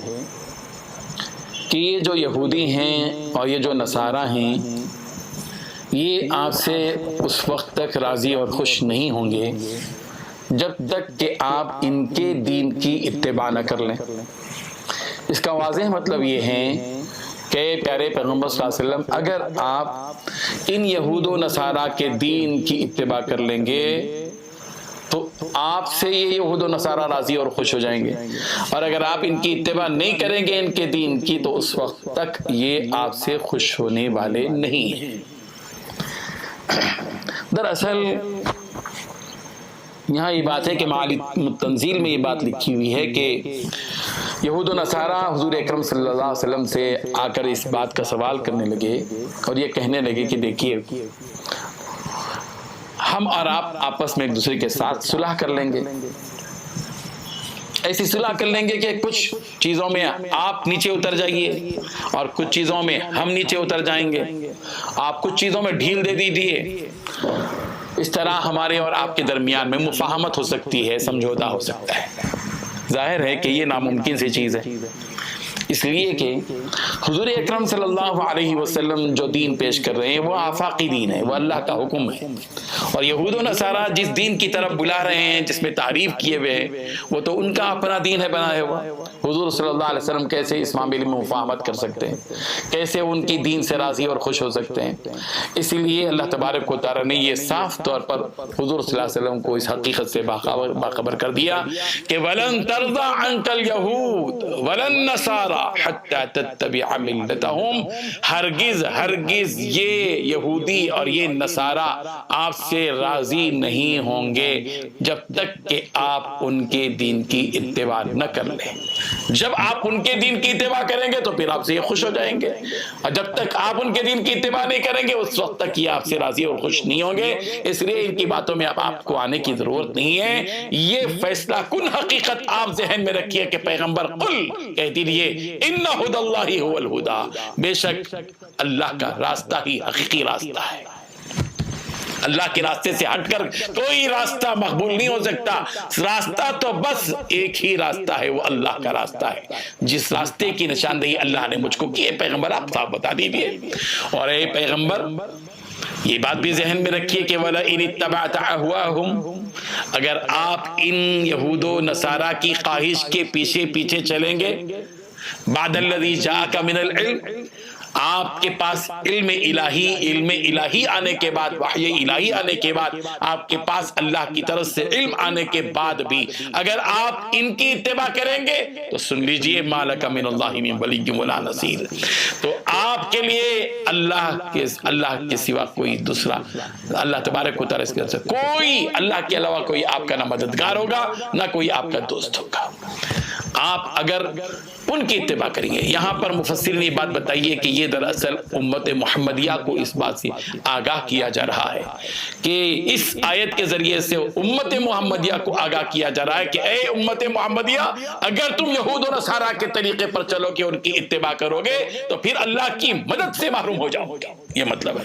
کہ یہ جو یہودی ہیں اور یہ جو نصارہ ہیں، یہ آپ سے اس وقت تک راضی اور خوش نہیں ہوں گے جب تک کہ آپ ان کے دین کی اتباع نہ کر لیں۔ اس کا واضح مطلب یہ ہے کہ پیارے پیغمبر صلی اللہ علیہ وسلم، اگر آپ ان یہود و نصارہ کے دین کی اتباع کر لیں گے تو آپ سے یہ یہود و نصارہ راضی اور خوش ہو جائیں گے، اور اگر آپ ان کی اتباع نہیں کریں گے ان کے دین کی تو اس وقت تک یہ آپ سے خوش ہونے والے نہیں ہیں۔ دراصل یہاں یہ بات ہے کہ معالی تنزیل میں یہ بات لکھی ہوئی ہے کہ یہود و نصارہ حضور اکرم صلی اللہ علیہ وسلم سے آ کر اس بات کا سوال کرنے لگے اور یہ کہنے لگے کہ دیکھیے، ہم اور آپ آپس میں ایک دوسرے کے ساتھ صلح کر لیں گے، ایسی صلح کر لیں گے کہ کچھ چیزوں میں آپ نیچے اتر جائیے اور کچھ چیزوں میں ہم نیچے اتر جائیں گے، آپ کچھ چیزوں میں ڈھیل دے دیجیے، اس طرح ہمارے اور آپ کے درمیان میں مفاہمت ہو سکتی ہے، سمجھوتا ہو سکتا ہے۔ ظاہر ہے کہ یہ ناممکن سی چیز ہے، اس لیے کہ حضور اکرم صلی اللہ علیہ وسلم جو دین پیش کر رہے ہیں وہ آفاقی دین ہے، وہ اللہ کا حکم ہے، اور یہود و نصارہ جس دین کی طرف بلا رہے ہیں، جس میں تعریف کیے ہوئے ہیں، وہ تو ان کا اپنا دین ہے بنایا ہوا۔ حضور صلی اللہ علیہ وسلم کیسے اس معاملے میں مفاہمت کر سکتے ہیں، کیسے ان کی دین سے راضی اور خوش ہو سکتے ہیں؟ اسی لیے اللہ تبارک و تعالی نے یہ صاف طور پر حضور صلی اللہ علیہ وسلم کو اس حقیقت سے باخبر کر دیا کہ وَلَن تَرْضَىٰ عَنْكَ الْيَهُودُ وَلَا النَّصَارَىٰ حَتَّىٰ تَتَّبِعَ مِلَّتَهُمْ، ہرگز یہ یہودی اور یہ نصارہ آپ سے راضی نہیں ہوں گے جب تک کہ آپ ان کے دین کی اتباع نہ کر لیں۔ جب آپ ان کے دین کی اتباع کریں گے تو پھر آپ سے یہ خوش ہو جائیں گے، اور جب تک آپ ان کے دین کی اتباع نہیں کریں گے اس وقت تک یہ آپ سے راضی اور خوش نہیں ہوں گے۔ اس لیے ان کی باتوں میں اب آپ کو آنے کی ضرورت نہیں ہے، یہ فیصلہ کن حقیقت آپ ذہن میں رکھیے کہ پیغمبر قل کہہ دیجیے ان ھدی اللہ ھو الھدی، بے شک اللہ کا راستہ ہی حقیقی راستہ ہے، اللہ کے راستے سے ہٹ کر کوئی راستہ مقبول نہیں ہو سکتا۔ راستہ تو بس ایک ہی راستہ ہے، وہ اللہ کا راستہ ہے، جس راستے کی نشاندہی اللہ نے مجھ کو کی ہے۔ پیغمبر آپ صاحب بتا دیجیے، اور اے پیغمبر یہ بات بھی ذہن میں رکھیے کہ وَلَئِنِ اتَّبَعْتَ أَهْوَاءَهُمْ، اگر آپ ان یہود و نصارہ کی خواہش کے پیچھے چلیں گے، بعد الذی جاءک من العلم، آپ کے پاس علم الہی آنے کے بعد، وحی الہی آنے کے بعد، آپ کے پاس اللہ کی طرف سے علم آنے کے بعد بھی اگر آپ ان کی اتباع کریں گے تو سن لیجئے ما لک من اللہ من ولی ولا نصیر، تو آپ کے لیے اللہ کے سوا کوئی دوسرا، اللہ تبارک و تعالیٰ سے کوئی، اللہ کے علاوہ کوئی آپ کا نہ مددگار ہوگا نہ کوئی آپ کا دوست ہوگا۔ آپ اگر ان کی اتباع کریں گے، یہاں پر مفسرین نے یہ بات بتائیے کہ یہ دراصل امت محمدیہ کو اس بات سے آگاہ کیا جا رہا ہے کہ اس آیت کے ذریعے سے امت محمدیہ کو آگاہ کیا جا رہا ہے کہ اے امت محمدیہ، اگر تم یہود و نصارہ کے طریقے پر چلو گے، ان کی اتباع کرو گے تو پھر اللہ کی مدد سے محروم ہو جاؤ گے، یہ مطلب ہے۔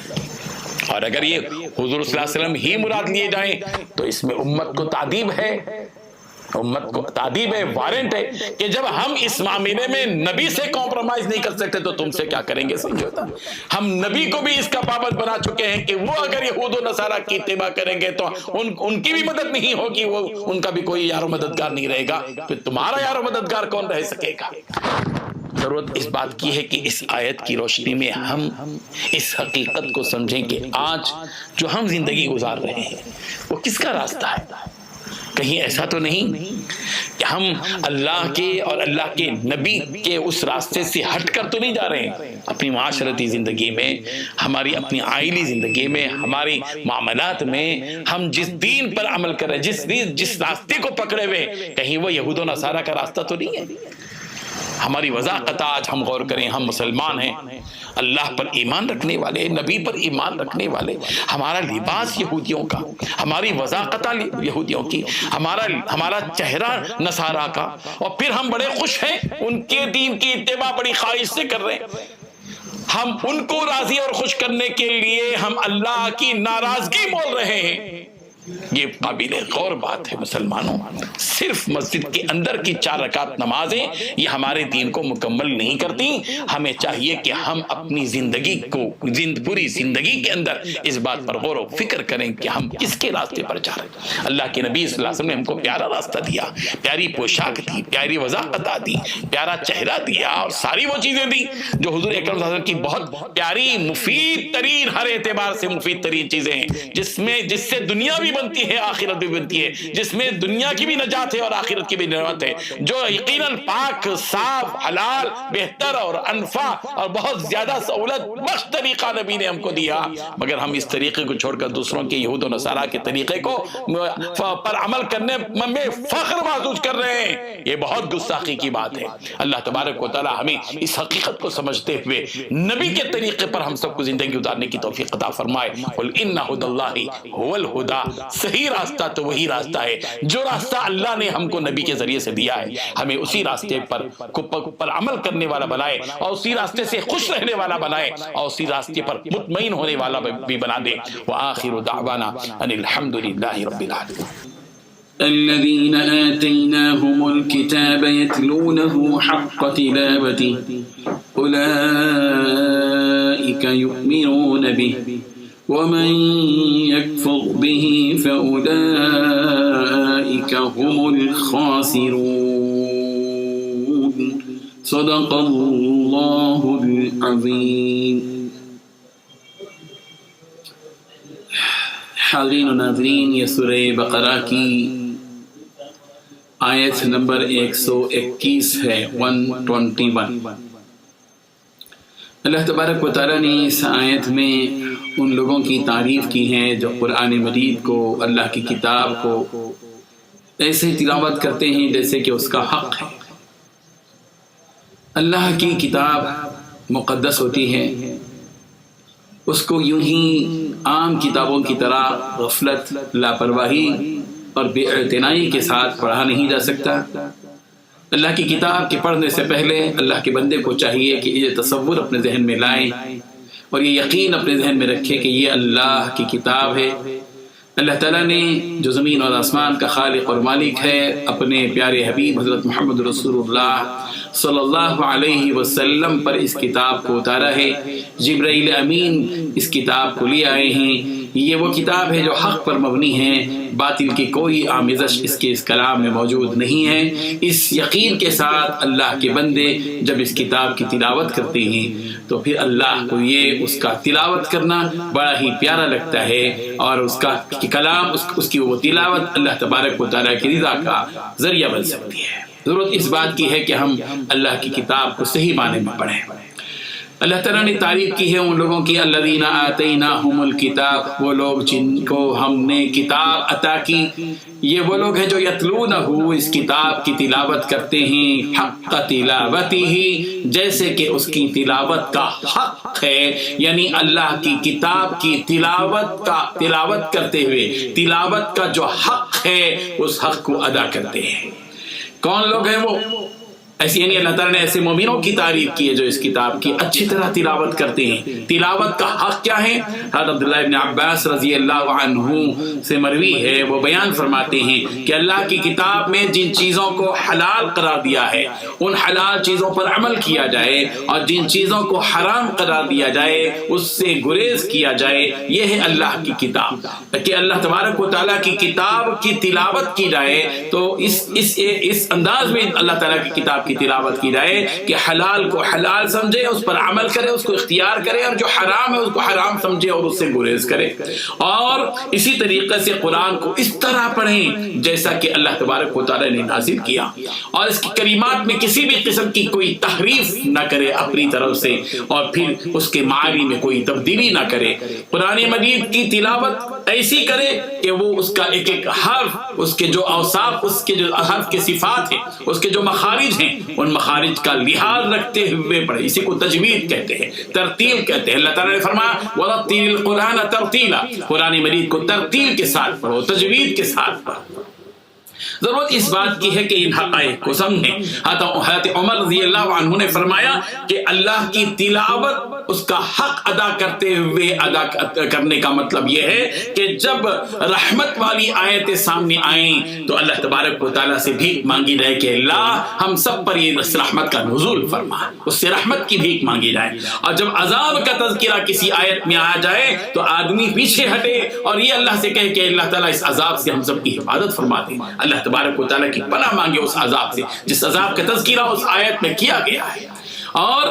اور اگر یہ حضور صلی اللہ علیہ وسلم ہی مراد لیے جائیں تو اس میں امت کو تعدیب ہے، امت کو تعدیب ہے، وارنٹ ہے کہ جب ہم اس معاملے میں نبی سے کمپرومائز نہیں کر سکتے تو تم سے کیا کریں گے؟ سمجھوتا، ہم نبی کو بھی اس کا پابند بنا چکے ہیں کہ وہ اگر یہود و نصارہ کی اتباع کریں گے تو ان کی بھی مدد نہیں ہوگی، وہ ان کا بھی کوئی یار و مددگار نہیں رہے گا، پھر تمہارا یار و مددگار کون رہ سکے گا؟ ضرورت اس بات کی ہے کہ اس آیت کی روشنی میں ہم اس حقیقت کو سمجھیں کہ آج جو ہم زندگی گزار رہے ہیں وہ کس کا راستہ ہے؟ کہیں ایسا تو نہیں کہ ہم اللہ کے اور اللہ کے نبی کے اس راستے سے ہٹ کر تو نہیں جا رہے ہیں؟ اپنی معاشرتی زندگی میں، ہماری اپنی عائلی زندگی میں، ہماری معاملات میں ہم جس دین پر عمل کر رہے ہیں، جس راستے کو پکڑے ہوئے، کہیں وہ یہود و نصارہ کا راستہ تو نہیں ہے؟ ہماری وضاحت آج ہم غور کریں، ہم مسلمان ہیں، اللہ پر ایمان رکھنے والے، نبی پر ایمان رکھنے والے، ہمارا لباس یہودیوں کا، ہماری وضاحت یہودیوں کی، ہمارا چہرہ نصارہ کا، اور پھر ہم بڑے خوش ہیں ان کے دین کی اتباع بڑی خواہش سے کر رہے ہیں۔ ہم ان کو راضی اور خوش کرنے کے لیے ہم اللہ کی ناراضگی بول رہے ہیں۔ یہ قابل غور بات ہے مسلمانوں، صرف مسجد کے اندر کی 4 رکعت نمازیں یہ ہمارے دین کو مکمل نہیں کرتی۔ ہمیں چاہیے کہ ہم اپنی زندگی کو، پوری زندگی کے اندر اس بات پر غور و فکر کریں کہ ہم کس کے راستے پر جا رہے ہیں۔ اللہ کے نبی صلی اللہ علیہ وسلم نے ہم کو پیارا راستہ دیا، پیاری پوشاک دی، پیاری وضاحت دی، پیارا چہرہ دیا، اور ساری وہ چیزیں دی جو حضور اکرم صلی اللہ علیہ وسلم کی بہت پیاری، مفید ترین، ہر اعتبار سے مفید ترین چیزیں ہیں، جس سے دنیا بھی بنتی ہے، آخرت بھی بنتی ہے، جس میں دنیا کی بھی نجات ہے اور آخرت کی بھی نجات ہے، جو یقیناً پاک، صاف، حلال، بہتر اور انفع اور بہت زیادہ سہولت بخش طریقہ نبی نے ہم کو دیا، مگر ہم اس طریقے کو چھوڑ کر دوسروں کے یہود و نصارہ کے طریقے کو پر عمل کرنے میں فخر محسوس کر رہے ہیں۔ یہ بہت گستاخی کی بات ہے۔ اللہ تبارک و تعالی ہمیں اس حقیقت کو سمجھتے ہوئے نبی کے طریقے پر ہم سب کو زندگی گزارنے کی توفیق عطا فرمائے۔ قل ان ہدی اللہ هو الہدی، صحیح راستہ تو وہی راستہ ہے جو راستہ اللہ نے ہم کو نبی کے ذریعے سے دیا ہے، ہمیں اسی راستے پر عمل کرنے والا بنائے، اور اسی راستے سے خوش رہنے والا بنائے، اور اسی راستے پر مطمئن ہونے والا بھی بنا دے۔ وآخر دعوانا ان الحمد للہ رب العالمین۔ الذين آتيناهم الكتاب يتلونه حق تلاوته أولئك يؤمنون به ومن يكفر به فأولئك هم الخاسرون صدق الله العظيم۔ حاضرین و ناظرین، یہ سورہ بقرہ کی آیت نمبر 121 ہے، 121۔ اللہ تبارک و تعالیٰ نے اس آیت میں ان لوگوں کی تعریف کی ہے جو قرآن مجید کو، اللہ کی کتاب کو ایسے تلاوت کرتے ہیں جیسے کہ اس کا حق ہے۔ اللہ کی کتاب مقدس ہوتی ہے، اس کو یوں ہی عام کتابوں کی طرح غفلت، لاپرواہی اور بے اعتنائی کے ساتھ پڑھا نہیں جا سکتا۔ اللہ کی کتاب کے پڑھنے سے پہلے اللہ کے بندے کو چاہیے کہ یہ تصور اپنے ذہن میں لائیں اور یہ یقین اپنے ذہن میں رکھے کہ یہ اللہ کی کتاب ہے۔ اللہ تعالیٰ نے جو زمین اور آسمان کا خالق اور مالک ہے، اپنے پیارے حبیب حضرت محمد رسول اللہ صلی اللہ علیہ وسلم پر اس کتاب کو اتارا ہے۔ جبرائیل امین اس کتاب کو لے آئے ہیں، یہ وہ کتاب ہے جو حق پر مبنی ہے، باطل کی کوئی آمیزش اس کلام میں موجود نہیں ہے۔ اس یقین کے ساتھ اللہ کے بندے جب اس کتاب کی تلاوت کرتے ہیں تو پھر اللہ کو یہ اس کا تلاوت کرنا بڑا ہی پیارا لگتا ہے، اور اس کا کلام اس کی وہ تلاوت اللہ تبارک و تعالیٰ کی رضا کا ذریعہ بن سکتی ہے۔ ضرورت اس بات کی ہے کہ ہم اللہ کی کتاب کو صحیح معنی میں پڑھیں۔ اللہ تعالیٰ نے تعریف کی ہے ان لوگوں کی، الذین آتیناہم الکتاب، وہ لوگ جن کو ہم نے کتاب عطا کی، یہ وہ لوگ ہیں جو یتلونہ، اس کتاب کی تلاوت کرتے ہیں، حق تلاوتہ، جیسے کہ اس کی تلاوت کا حق ہے، یعنی اللہ کی کتاب کی تلاوت کرتے ہوئے تلاوت کا جو حق ہے اس حق کو ادا کرتے ہیں۔ کون لوگ ہیں وہ؟ ایسی یعنی اللہ تعالیٰ نے ایسے مومنوں کی تعریف کی ہے جو اس کتاب کی اچھی طرح تلاوت کرتے ہیں۔ تلاوت کا حق کیا ہے؟ حضرت عبداللہ ابن عباس رضی اللہ عنہ سے مروی ہے، وہ بیان فرماتے ہیں کہ اللہ کی کتاب میں جن چیزوں کو حلال قرار دیا ہے ان حلال چیزوں پر عمل کیا جائے، اور جن چیزوں کو حرام قرار دیا جائے اس سے گریز کیا جائے، یہ ہے اللہ کی کتاب۔ کہ اللہ تبارک و تعالیٰ کی کتاب کی تلاوت کی جائے تو اس انداز میں اللہ تعالیٰ کی کتاب کی تلاوت کی جائے کہ حلال کو حلال سمجھے، اس پر عمل کرے، اس کو اختیار کرے، اور جو حرام ہے اس کو حرام سمجھے اور اس سے گریز کرے۔ اور اسی طریقے سے قرآن کو اس طرح پڑھیں جیسا کہ اللہ تبارک و تعالیٰ نے نازل کیا، اور اس کی کلمات میں کسی بھی قسم کی کوئی تحریف نہ کرے اپنی طرف سے، اور پھر اس کے معنی میں کوئی تبدیلی نہ کرے۔ قرآن مجید کی تلاوت ایسی کرے کہ وہ اس کا ایک ایک حرف، اس کے جو اوصاف، اس کے جو حرف کے صفات ہیں، اس کے جو مخارج ہیں، ان مخارج کا لحاظ رکھتے ہوئے پڑھے۔ اسی کو تجوید کہتے ہیں، ترتیل کہتے ہیں۔ اللہ تعالیٰ نے فرمایا وَرَتِّلِ الْقُرْآنَ تَرْتِيلًا، قرآن مجید کو ترتیل کے ساتھ پڑھو، تجوید کے ساتھ پڑھو۔ ضرورت اس بات کی ہے کہ ان حقائق کو سمجھیں۔ حضرت عمر رضی اللہ عنہ نے فرمایا کہ اللہ کی تلاوت اس کا حق ادا کرتے ہوئے ادا کرنے کا مطلب یہ ہے کہ جب رحمت والی آیتیں سامنے آئیں تو اللہ تبارک و تعالیٰ سے بھیک مانگی جائے کہ اللہ ہم سب پر یہ رحمت کا نزول فرما، اس سے رحمت کی بھیک مانگی جائے۔ اور جب عذاب کا تذکرہ کسی آیت میں آ جائے تو آدمی پیچھے ہٹے اور یہ اللہ سے کہے کہ اللہ تعالیٰ اس عذاب سے ہم سب کی حفاظت فرما دے، اللہ تبارک و تعالیٰ کی پناہ مانگے اس عذاب سے جس عذاب کا تذکرہ اس آیت میں کیا گیا ہے۔ اور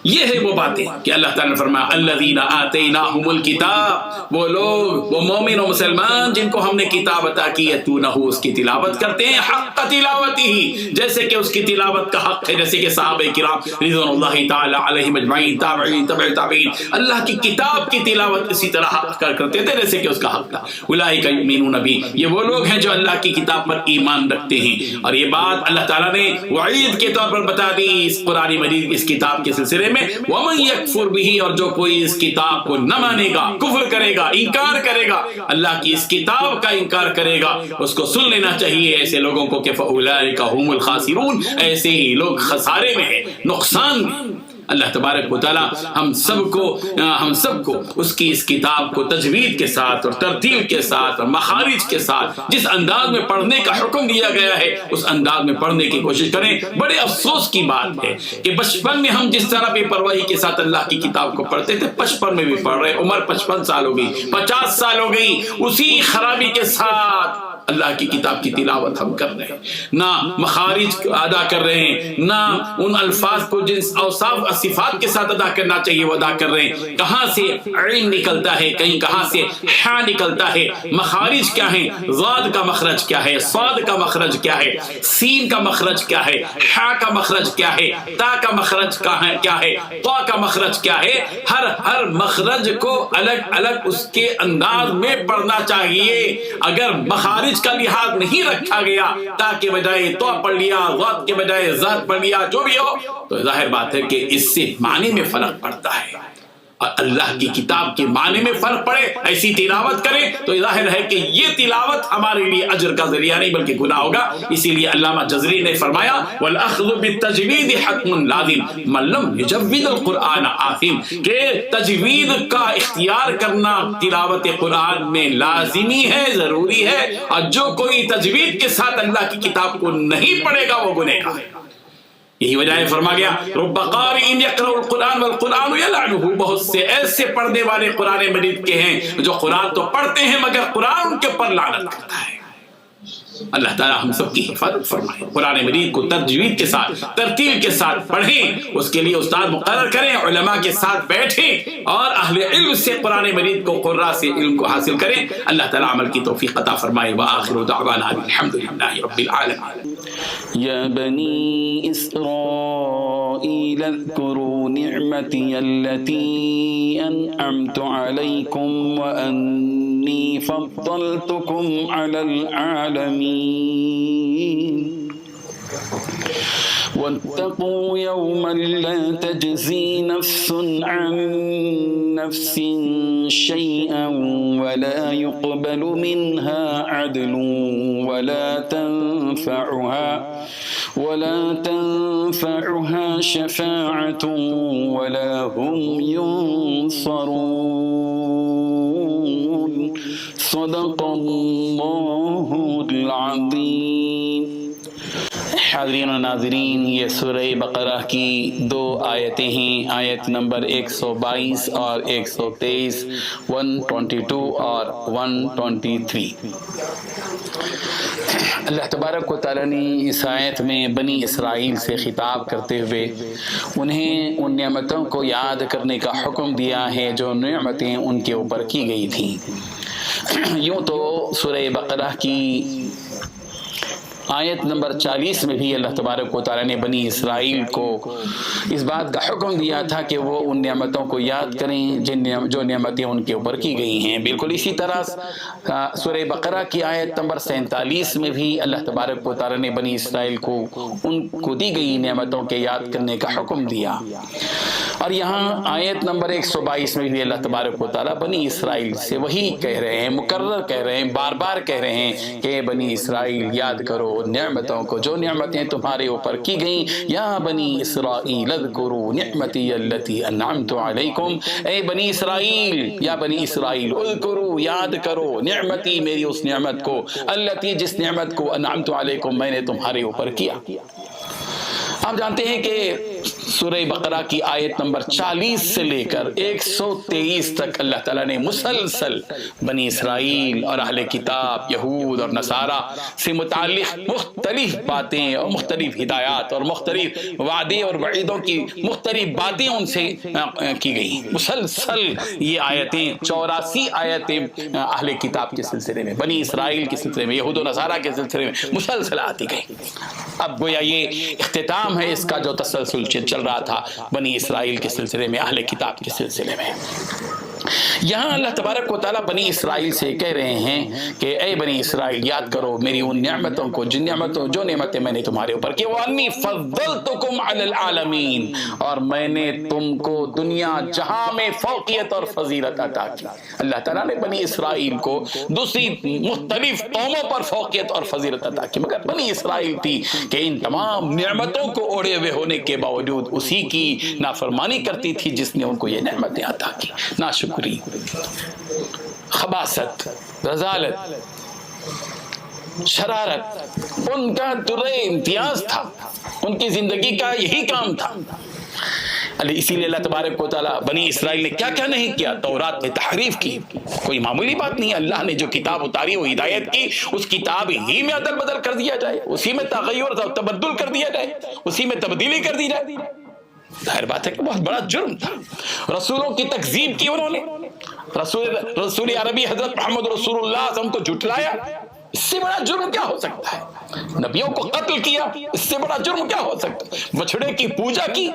یہ ہے وہ باتیں کہ اللہ تعالیٰ نے فرمایا الذین آتیناہم الکتاب، وہ لوگ، وہ مومن و مسلمان جن کو ہم نے کتاب عطا کی، یتلونہ، اس کی تلاوت کرتے ہیں، حق تلاوتہ، جیسے کہ اس کی تلاوت کا حق ہے، جیسے کہ صحابہ کرام رضوان اللہ تعالی علیہم اجمعین، تابعین، تبع تابعین اللہ کی کتاب کی تلاوت اسی طرح حق کرتے تھے جیسے کہ اس کا حق تھا۔ اولئک یؤمنون بہ، یہ وہ لوگ ہیں جو اللہ کی کتاب پر ایمان رکھتے ہیں۔ اور یہ بات اللہ تعالیٰ نے وعید کے طور پر بتا دی اس قرآن مجید اس کتاب کے سلسلے میں، وَمَن يَكْفُرْ بِهِ، اور جو کوئی اس کتاب کو نہ مانے گا، کفر کرے گا، انکار کرے گا، اللہ کی اس کتاب کا انکار کرے گا، اس کو سن لینا چاہیے ایسے لوگوں کو کہ فَأُولَئِكَ هُمُ الْخَاسِرُونَ، ایسے ہی لوگ خسارے میں ہیں، نقصان میں۔ اللہ تبارک و تعالیٰ ہم سب کو اس کی اس کتاب کو تجوید کے ساتھ اور ترتیل کے ساتھ اور مخارج کے ساتھ جس انداز میں پڑھنے کا حکم دیا گیا ہے اس انداز میں پڑھنے کی کوشش کریں۔ بڑے افسوس کی بات ہے کہ بچپن میں ہم جس طرح بے پرواہی کے ساتھ اللہ کی کتاب کو پڑھتے تھے 55 میں بھی پڑھ رہے، عمر 55 سال ہو گئی، 50 سال ہو گئی، اسی خرابی کے ساتھ اللہ کی کتاب کی تلاوت ہم کر رہے ہیں، نہ مخارج ادا کر رہے ہیں، نہ ان الفاظ کو جن اوصاف اور صفات کے ساتھ ادا کرنا چاہیے وہ ادا کر رہے ہیں۔ کہاں سے عین نکلتا ہے، کہیں کہاں سے حا نکلتا ہے، مخارج کیا ہیں، ضاد کا مخرج کیا ہے، صاد کا مخرج کیا ہے، سین کا مخرج کیا ہے، حا کا مخرج کیا ہے، تا کا مخرج کیا ہے، طا کا مخرج کیا ہے، ہر مخرج کو الگ الگ اس کے انداز میں پڑھنا چاہیے۔ اگر مخارج کا لحاظ نہیں رکھا گیا، تا کے بجائے تو پڑھ لیا، ضاد کے بجائے ذات پڑھ لیا، جو بھی ہو، تو ظاہر بات ہے کہ اس سے معنی میں فرق پڑتا ہے۔ اور اللہ کی کتاب کے معنی میں فرق پڑے، ایسی تلاوت کریں تو ظاہر ہے کہ یہ تلاوت ہمارے لیے اجر کا ذریعہ نہیں بلکہ گناہ ہوگا۔ اسی لیے علامہ جزری نے فرمایا والأخذ بالتجوید حتم لازم من لم یجود القرآن آثم، کہ تجوید کا اختیار کرنا تلاوت قرآن میں لازمی ہے، ضروری ہے، اور جو کوئی تجوید کے ساتھ اللہ کی کتاب کو نہیں پڑھے گا وہ گنہگار ہے۔ یہی وجہ ہے فرما گیا رب قارئ یقرأ القرآن والقرآن یلعنہ، بہت سے ایسے پڑھنے والے قرآن مجید کے ہیں جو قرآن تو پڑھتے ہیں مگر قرآن ان کے اوپر لعنت کرتا ہے۔ اللہ تعالیٰ ہم سب کی حفاظت فرمائے۔ قرآن مجید کو تجوید کے ساتھ ترتیل کے ساتھ پڑھیں، اس کے لیے استاد مقرر کریں، علماء کے ساتھ بیٹھیں اور اہل علم سے قرآن مجید کو قراء سے علم کو حاصل کریں۔ اللہ تعالیٰ عمل کی توفیق عطا فرمائے۔ وآخر دعوانا الحمد للہ رب العالمین۔ یا بنی اسرائیل اذکروا نعمتی التي انعمت علیکم وانی فضلتکم علی العالمین واتقوا يوما لا تجزي نفس عن نفس شيئا ولا يقبل منها عدل ولا تنفعها شفاعة ولا هم ينصرون صدق الله العظيم۔ حاضرین و ناظرین، یہ سورہ بقرہ کی 2 آیتیں ہیں، آیت نمبر 122 اور 123، 122 اور 123۔ اللہ تبارک و تعالیٰ نے اس آیت میں بنی اسرائیل سے خطاب کرتے ہوئے انہیں ان نعمتوں کو یاد کرنے کا حکم دیا ہے جو نعمتیں ان کے اوپر کی گئی تھیں۔ یوں تو سورہ بقرہ کی آیت نمبر 40 میں بھی اللہ تبارک و تعالیٰ نے بنی اسرائیل کو اس بات کا حکم دیا تھا کہ وہ ان نعمتوں کو یاد کریں جو نعمتیں ان کے اوپر کی گئی ہیں۔ بالکل اسی طرح سورہ بقرہ کی آیت نمبر 47 میں بھی اللہ تبارک و تعالیٰ نے بنی اسرائیل کو ان کو دی گئی نعمتوں کے یاد کرنے کا حکم دیا، اور یہاں آیت نمبر 122 میں بھی اللہ تبارک و تعالیٰ بنی اسرائیل سے وہی کہہ رہے ہیں، مکرر کہہ رہے ہیں، بار بار کہہ رہے ہیں کہ بنی اسرائیل یاد کرو نعمتوں کو جو نعمتیں تمہارے اوپر کی گئیں۔ یا بنی اسرائیل اذکروا نعمتی التی انعمت علیکم، اے بنی اسرائیل، یا بنی اسرائیل اذکروا، یاد کرو نعمتی، میری اس نعمت کو، التی، جس نعمت کو انعمت علیکم، میں نے تمہارے اوپر کیا۔ آپ جانتے ہیں کہ سورہ بقرہ کی آیت نمبر 40 سے لے کر 123 تک اللہ تعالیٰ نے مسلسل بنی اسرائیل اور اہل کتاب یہود اور نصارہ سے متعلق مختلف باتیں اور مختلف ہدایات اور مختلف وعدے اور وعیدوں کی مختلف باتیں ان سے کی گئی۔ مسلسل یہ آیتیں 84 آیتیں اہل کتاب کے سلسلے میں، بنی اسرائیل کے سلسلے میں، یہود و نصارہ کے سلسلے میں مسلسل آتی گئی۔ اب گویا یہ اختتام ہے اس کا جو تسلسل چل رہا تھا بنی اسرائیل کے سلسلے میں، اہل کتاب کے سلسلے میں۔ یہاں اللہ تبارک و تعالیٰ بنی اسرائیل سے کہہ رہے ہیں کہ اے بنی اسرائیل یاد کرو میری ان نعمتوں کو، جو نعمتیں میں نے تمہارے اوپر کی، وَأَنِّي فَضَّلْتُكُمْ عَلَى الْعَالَمِينَ، اور میں نے تم کو دنیا جہاں میں فوقیت اور فضیلت عطا کی۔ اللہ تعالیٰ نے بنی اسرائیل کو دوسری مختلف قوموں پر فوقیت اور فضیلت عطا کی، مگر بنی اسرائیل تھی کہ ان تمام نعمتوں کو اوڑے ہوئے ہونے کے باوجود اسی کی نافرمانی کرتی تھی جس نے ان کو یہ نعمتیں عطا کی۔ ناشکری، خباثت، رذالت، شرارت ان کا درجہ امتیاز تھا، ان کی زندگی کا یہی کام تھا۔ اسی لیے اللہ تبارک و تعالیٰ بنی اسرائیل نے کیا کیا نہیں کیا، تورات میں تحریف کی، کوئی معمولی بات نہیں۔ اللہ نے جو کتاب اتاری وہ ہدایت کی، اس کتاب ہی میں عدل بدل کر دیا جائے، اسی میں تغیر اور تبدل کر دیا جائے، اسی میں تبدیلی کر دی جائے، ظاہر بات ہے کہ بہت بڑا جرم تھا۔ رسولوں کی تکذیب کی انہوں نے، رسول عربی حضرت محمد رسول اللہ صلی اللہ علیہ وسلم کو جھٹلایا، اس سے بڑا جرم کیا ہو سکتا ہے؟ نبیوں کو قتل کیا، اس سے بڑا جرم کیا ہو سکتا ہے؟ بچڑے کی پوجا کی۔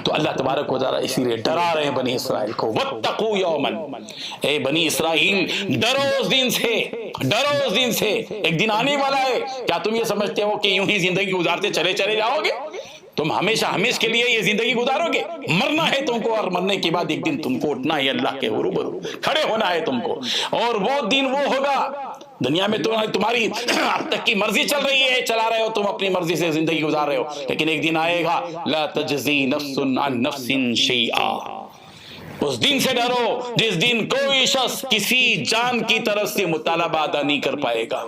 تو اللہ تبارک و تعالیٰ اسی لیے ڈرا رہے ہیں بنی اسرائیل کو، وَاتَّقُوا يَوْمًا، اے بنی اسرائیل ڈرو اس دن سے، ڈرو اس دن سے، ایک دن آنے والا ہے۔ کیا تم یہ سمجھتے ہو کہ یوں ہی زندگی گزارتے چلے جاؤ گے؟ تم ہمیشہ کے لیے یہ زندگی گزارو گے؟ مرنا ہے تم کو، اور مرنے کے بعد ایک دن تم کو اٹھنا ہے، اللہ کے روبرو کھڑے ہونا ہے تم کو، اور وہ دن وہ ہوگا۔ دنیا میں تمہاری اب تک کی مرضی چل رہی ہے، چلا رہے ہو تم، اپنی مرضی سے زندگی گزار رہے ہو، لیکن ایک دن آئے گا لا تجزی نفس عن نفس شیئا، اس دن سے ڈرو جس دن کوئی شخص کسی جان کی طرف سے مطالبہ ادا نہیں کر پائے گا۔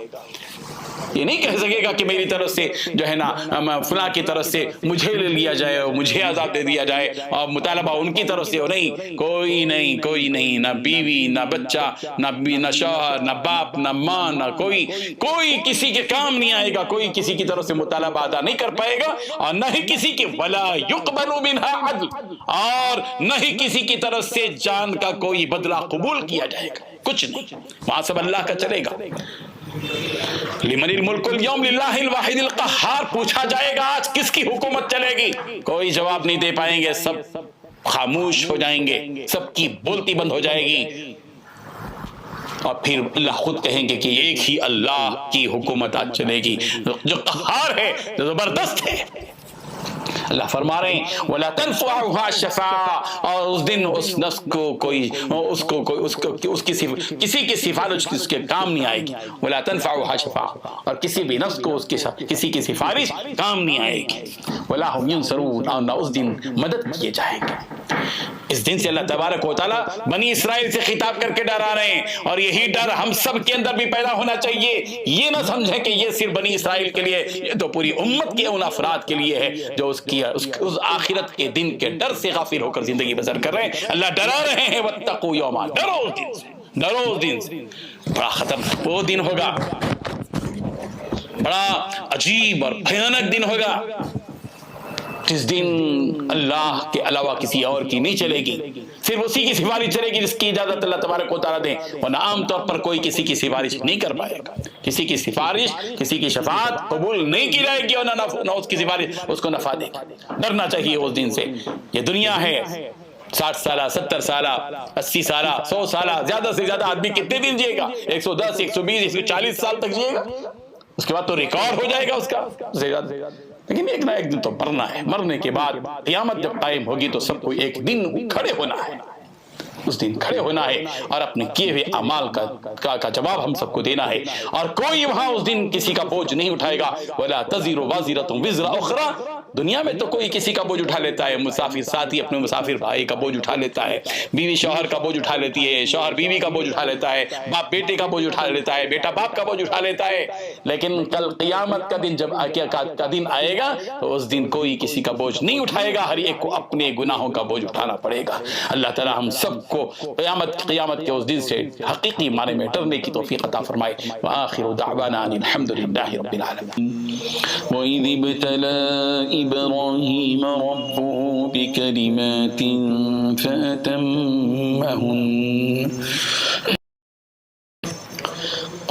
یہ نہیں کہہ سکے گا کہ میری طرف سے جو ہے نا فلاں کی طرف سے مجھے لے لیا جائے اور مجھے عذاب دے دیا جائے اور مطالبہ ان کی طرف سے ہو. نہیں، کوئی نہیں، نہ بیوی، نہ بچہ، نہ شوہر، نہ باپ، نہ ماں، نہ کوئی کسی کے کام نہیں آئے گا. کوئی کسی کی طرف سے مطالبہ ادا نہیں کر پائے گا اور نہ ہی کسی کی ولا یقبل منها عدل، اور نہ ہی کسی کی طرف سے جان کا کوئی بدلہ قبول کیا جائے گا. کچھ نہیں، وہاں سب اللہ کا چلے گا. لمن الملک اليوم للہ الواحد القہار. پوچھا جائے گا آج کس کی حکومت چلے گی؟ کوئی جواب نہیں دے پائیں گے، سب خاموش ہو جائیں گے، سب کی بولتی بند ہو جائے گی. اور پھر اللہ خود کہیں گے کہ ایک ہی اللہ کی حکومت آج چلے گی جو قہار ہے، جو زبردست ہے. اللہ فرما رہے ہیں وَلَا تَنْفَعُهَا الشَّفَاعَةُ، اور اس دن اس نفس کو کسی کی سفارش اس کے کام نہیں آئے گی. وَلَا تَنْفَعُهَا الشَّفَاعَةُ، اور کسی بھی نفس کو کسی کی سفارش کام نہیں آئے گی. وَلَا هُمْ يُنصَرُونَ، اور نہ اس دن مدد کیے جائیں گے. اس دن سے اللہ تبارک و تعالیٰ بنی اسرائیل سے خطاب کر کے ڈرا رہے ہیں، اور یہی ڈر ہم سب کے اندر بھی پیدا ہونا چاہیے. یہ نہ سمجھیں کہ یہ صرف بنی اسرائیل کے لیے، یہ تو پوری امت کے ان افراد کے لیے ہے جو اس آخرت کے دن کے ڈر سے غافل ہو کر زندگی بسر کر رہے ہیں. اللہ ڈرا رہے ہیں واتقوا یوما، ڈرو اس دن سے، ڈرو اس دن سے. بڑا خطرناک وہ دن ہوگا، بڑا عجیب اور بھیانک دن ہوگا، جس دن اللہ کے علاوہ کسی اور کی نہیں چلے گی، صرف اسی کی سفارش چلے گی جس کی اجازت اللہ تبارک و تعالیٰ دے. ورنہ عام طور پر کوئی کسی کی سفارش نہیں کر پائے گا. کسی کی سفارش، کسی کی شفاعت قبول نہیں کی جائے گی، اور نہ اس کی سفارش اس کو نفع دے گی. ڈرنا چاہیے اس دن سے. یہ دنیا ہے 60 سالہ، 70 سالہ، 80 سالہ، 100 سالہ، زیادہ سے زیادہ آدمی کتنے دن جیے گا؟ 110، 120، 140 سال تک جیے گا. اس کے بعد تو ریکارڈ ہو جائے گا اس کا. لیکن ایک نہ ایک دن تو مرنا ہے. مرنے کے بعد قیامت جب قائم ہوگی تو سب کو ایک دن کھڑے ہونا ہے. اس دن کھڑے ہونا ہے اور اپنے کیے ہوئے اعمال کا جواب ہم سب کو دینا ہے. اور کوئی وہاں اس دن کسی کا بوجھ نہیں اٹھائے گا. وَلَا تَزِرُ وَازِرَةٌ وِزْرَ أُخْرَىٰ. دنیا میں تو کوئی کسی کا بوجھ اٹھا لیتا ہے، مسافر ساتھی اپنے مسافر بھائی کا بوجھ اٹھا لیتا ہے، بیوی شوہر کا بوجھ اٹھا لیتی ہے، شوہر بیوی کا بوجھ اٹھا لیتا ہے، باپ بیٹے کا بوجھ اٹھا لیتا ہے، بیٹا باپ کا بوجھ اٹھا لیتا ہے. لیکن کل قیامت کا دن جب کا دن آئے گا تو اس دن کوئی کسی کا بوجھ نہیں اٹھائے گا. ہر ایک کو اپنے گناہوں کا بوجھ اٹھانا پڑے گا. اللہ تعالی ہم سب کو قیامت کے اس دن سے حقیقی معنی میں ڈرنے کی توفیق عطا فرمائے. وآخر دعوانا ان الحمد للہ رب العالمین. وَإِذِ ابْتَلَىٰ إِبْرَاهِيمَ رَبُّهُ بِكَلِمَاتٍ فَأَتَمَّهُنَّ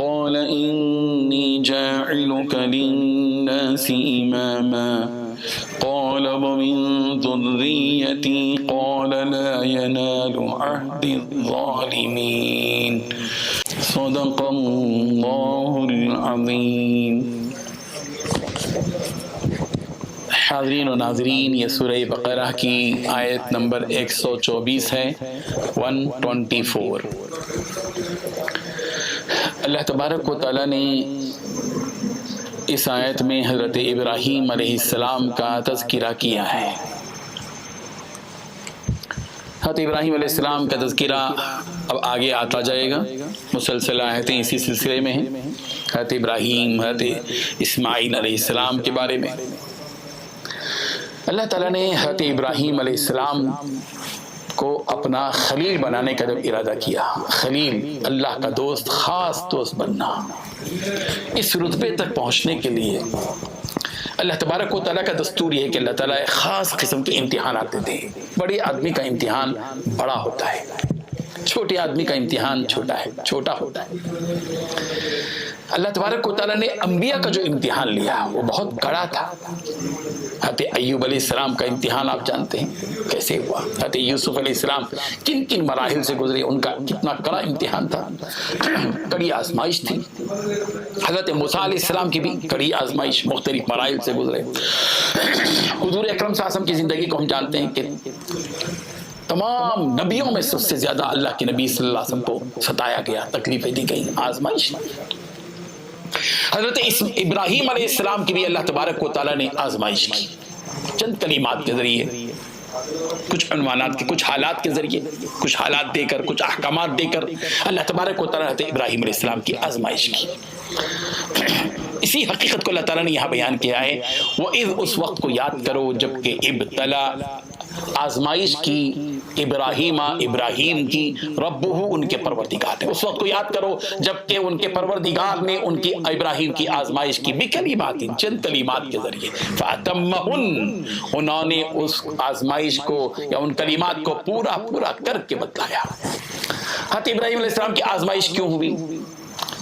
قَالَ إِنِّي جَاعِلُكَ لِلنَّاسِ إِمَامًا قَالَ وَمِن ذُرِّيَّتِي قَالَ لَا يَنَالُ عَهْدِي الظَّالِمِينَ. صدق اللہ العظیم. حاضرین و ناظرین، یہ سورہ بقرہ کی آیت نمبر 124 ہے، 124. اللہ تبارک و تعالیٰ نے اس آیت میں حضرت ابراہیم علیہ السلام کا تذکرہ کیا ہے. حضرت ابراہیم علیہ السلام کا تذکرہ اب آگے آتا جائے گا. مسلسل آیتیں اسی سلسلے میں ہیں. حضرت ابراہیم، حضرت اسماعیل علیہ السلام کے بارے میں اللہ تعالیٰ نے حضرت ابراہیم علیہ السلام کو اپنا خلیل بنانے کا جب ارادہ کیا، خلیل اللہ کا دوست، خاص دوست بننا، اس رتبے تک پہنچنے کے لیے اللہ تبارک و تعالیٰ کا دستور یہ ہے کہ اللہ تعالیٰ ایک خاص قسم کے امتحانات دیتے ہیں. بڑے آدمی کا امتحان بڑا ہوتا ہے، چھوٹے آدمی کا امتحان چھوٹا ہوتا ہے. اللہ تبارک و تعالیٰ نے انبیاء کا جو امتحان لیا وہ بہت کڑا تھا. حضرت ایوب علیہ السلام کا امتحان آپ جانتے ہیں کیسے ہوا. حضرت یوسف علیہ السلام کن کن مراحل سے گزرے، ان کا کتنا کڑا امتحان تھا، کڑی آزمائش تھی. حضرت موسیٰ علیہ السلام کی بھی کڑی آزمائش، مختلف مراحل سے گزرے. حضور اکرم صلی اللہ علیہ وسلم کی زندگی کو ہم جانتے ہیں کہ تمام نبیوں میں سب سے زیادہ اللہ کے نبی صلی اللہ علیہ وسلم کو ستایا گیا، تکلیفیں دی گئی، آزمائش. حضرت ابراہیم علیہ السلام کی بھی اللہ تبارک و تعالیٰ نے آزمائش کی، چند کلمات کے ذریعے، کچھ عنوانات کے، کچھ حالات کے ذریعے، کچھ حالات دے کر، کچھ احکامات دے کر اللہ تبارک و تعالیٰ نے حضرت ابراہیم علیہ السلام کی آزمائش کی. اسی حقیقت کو اللہ تعالیٰ نے یہاں بیان کیا ہے، وَإِذْ اس وقت کو یاد کرو جب کہ ابتلا آزمائش کی ابراہیم کی ربہ ان کے پروردگار نے، اس وقت کو یاد کرو جب کہ ان کے پروردگار نے ان کی ابراہیم کی آزمائش کی بکلمات، چند کلمات کے ذریعے، فَأَتَمَّهُنْ انہوں نے اس آزمائش کو یا ان کلمات کو پورا کر کے بتلایا۔ حضرت ابراہیم علیہ السلام کی آزمائش کیوں ہوئی؟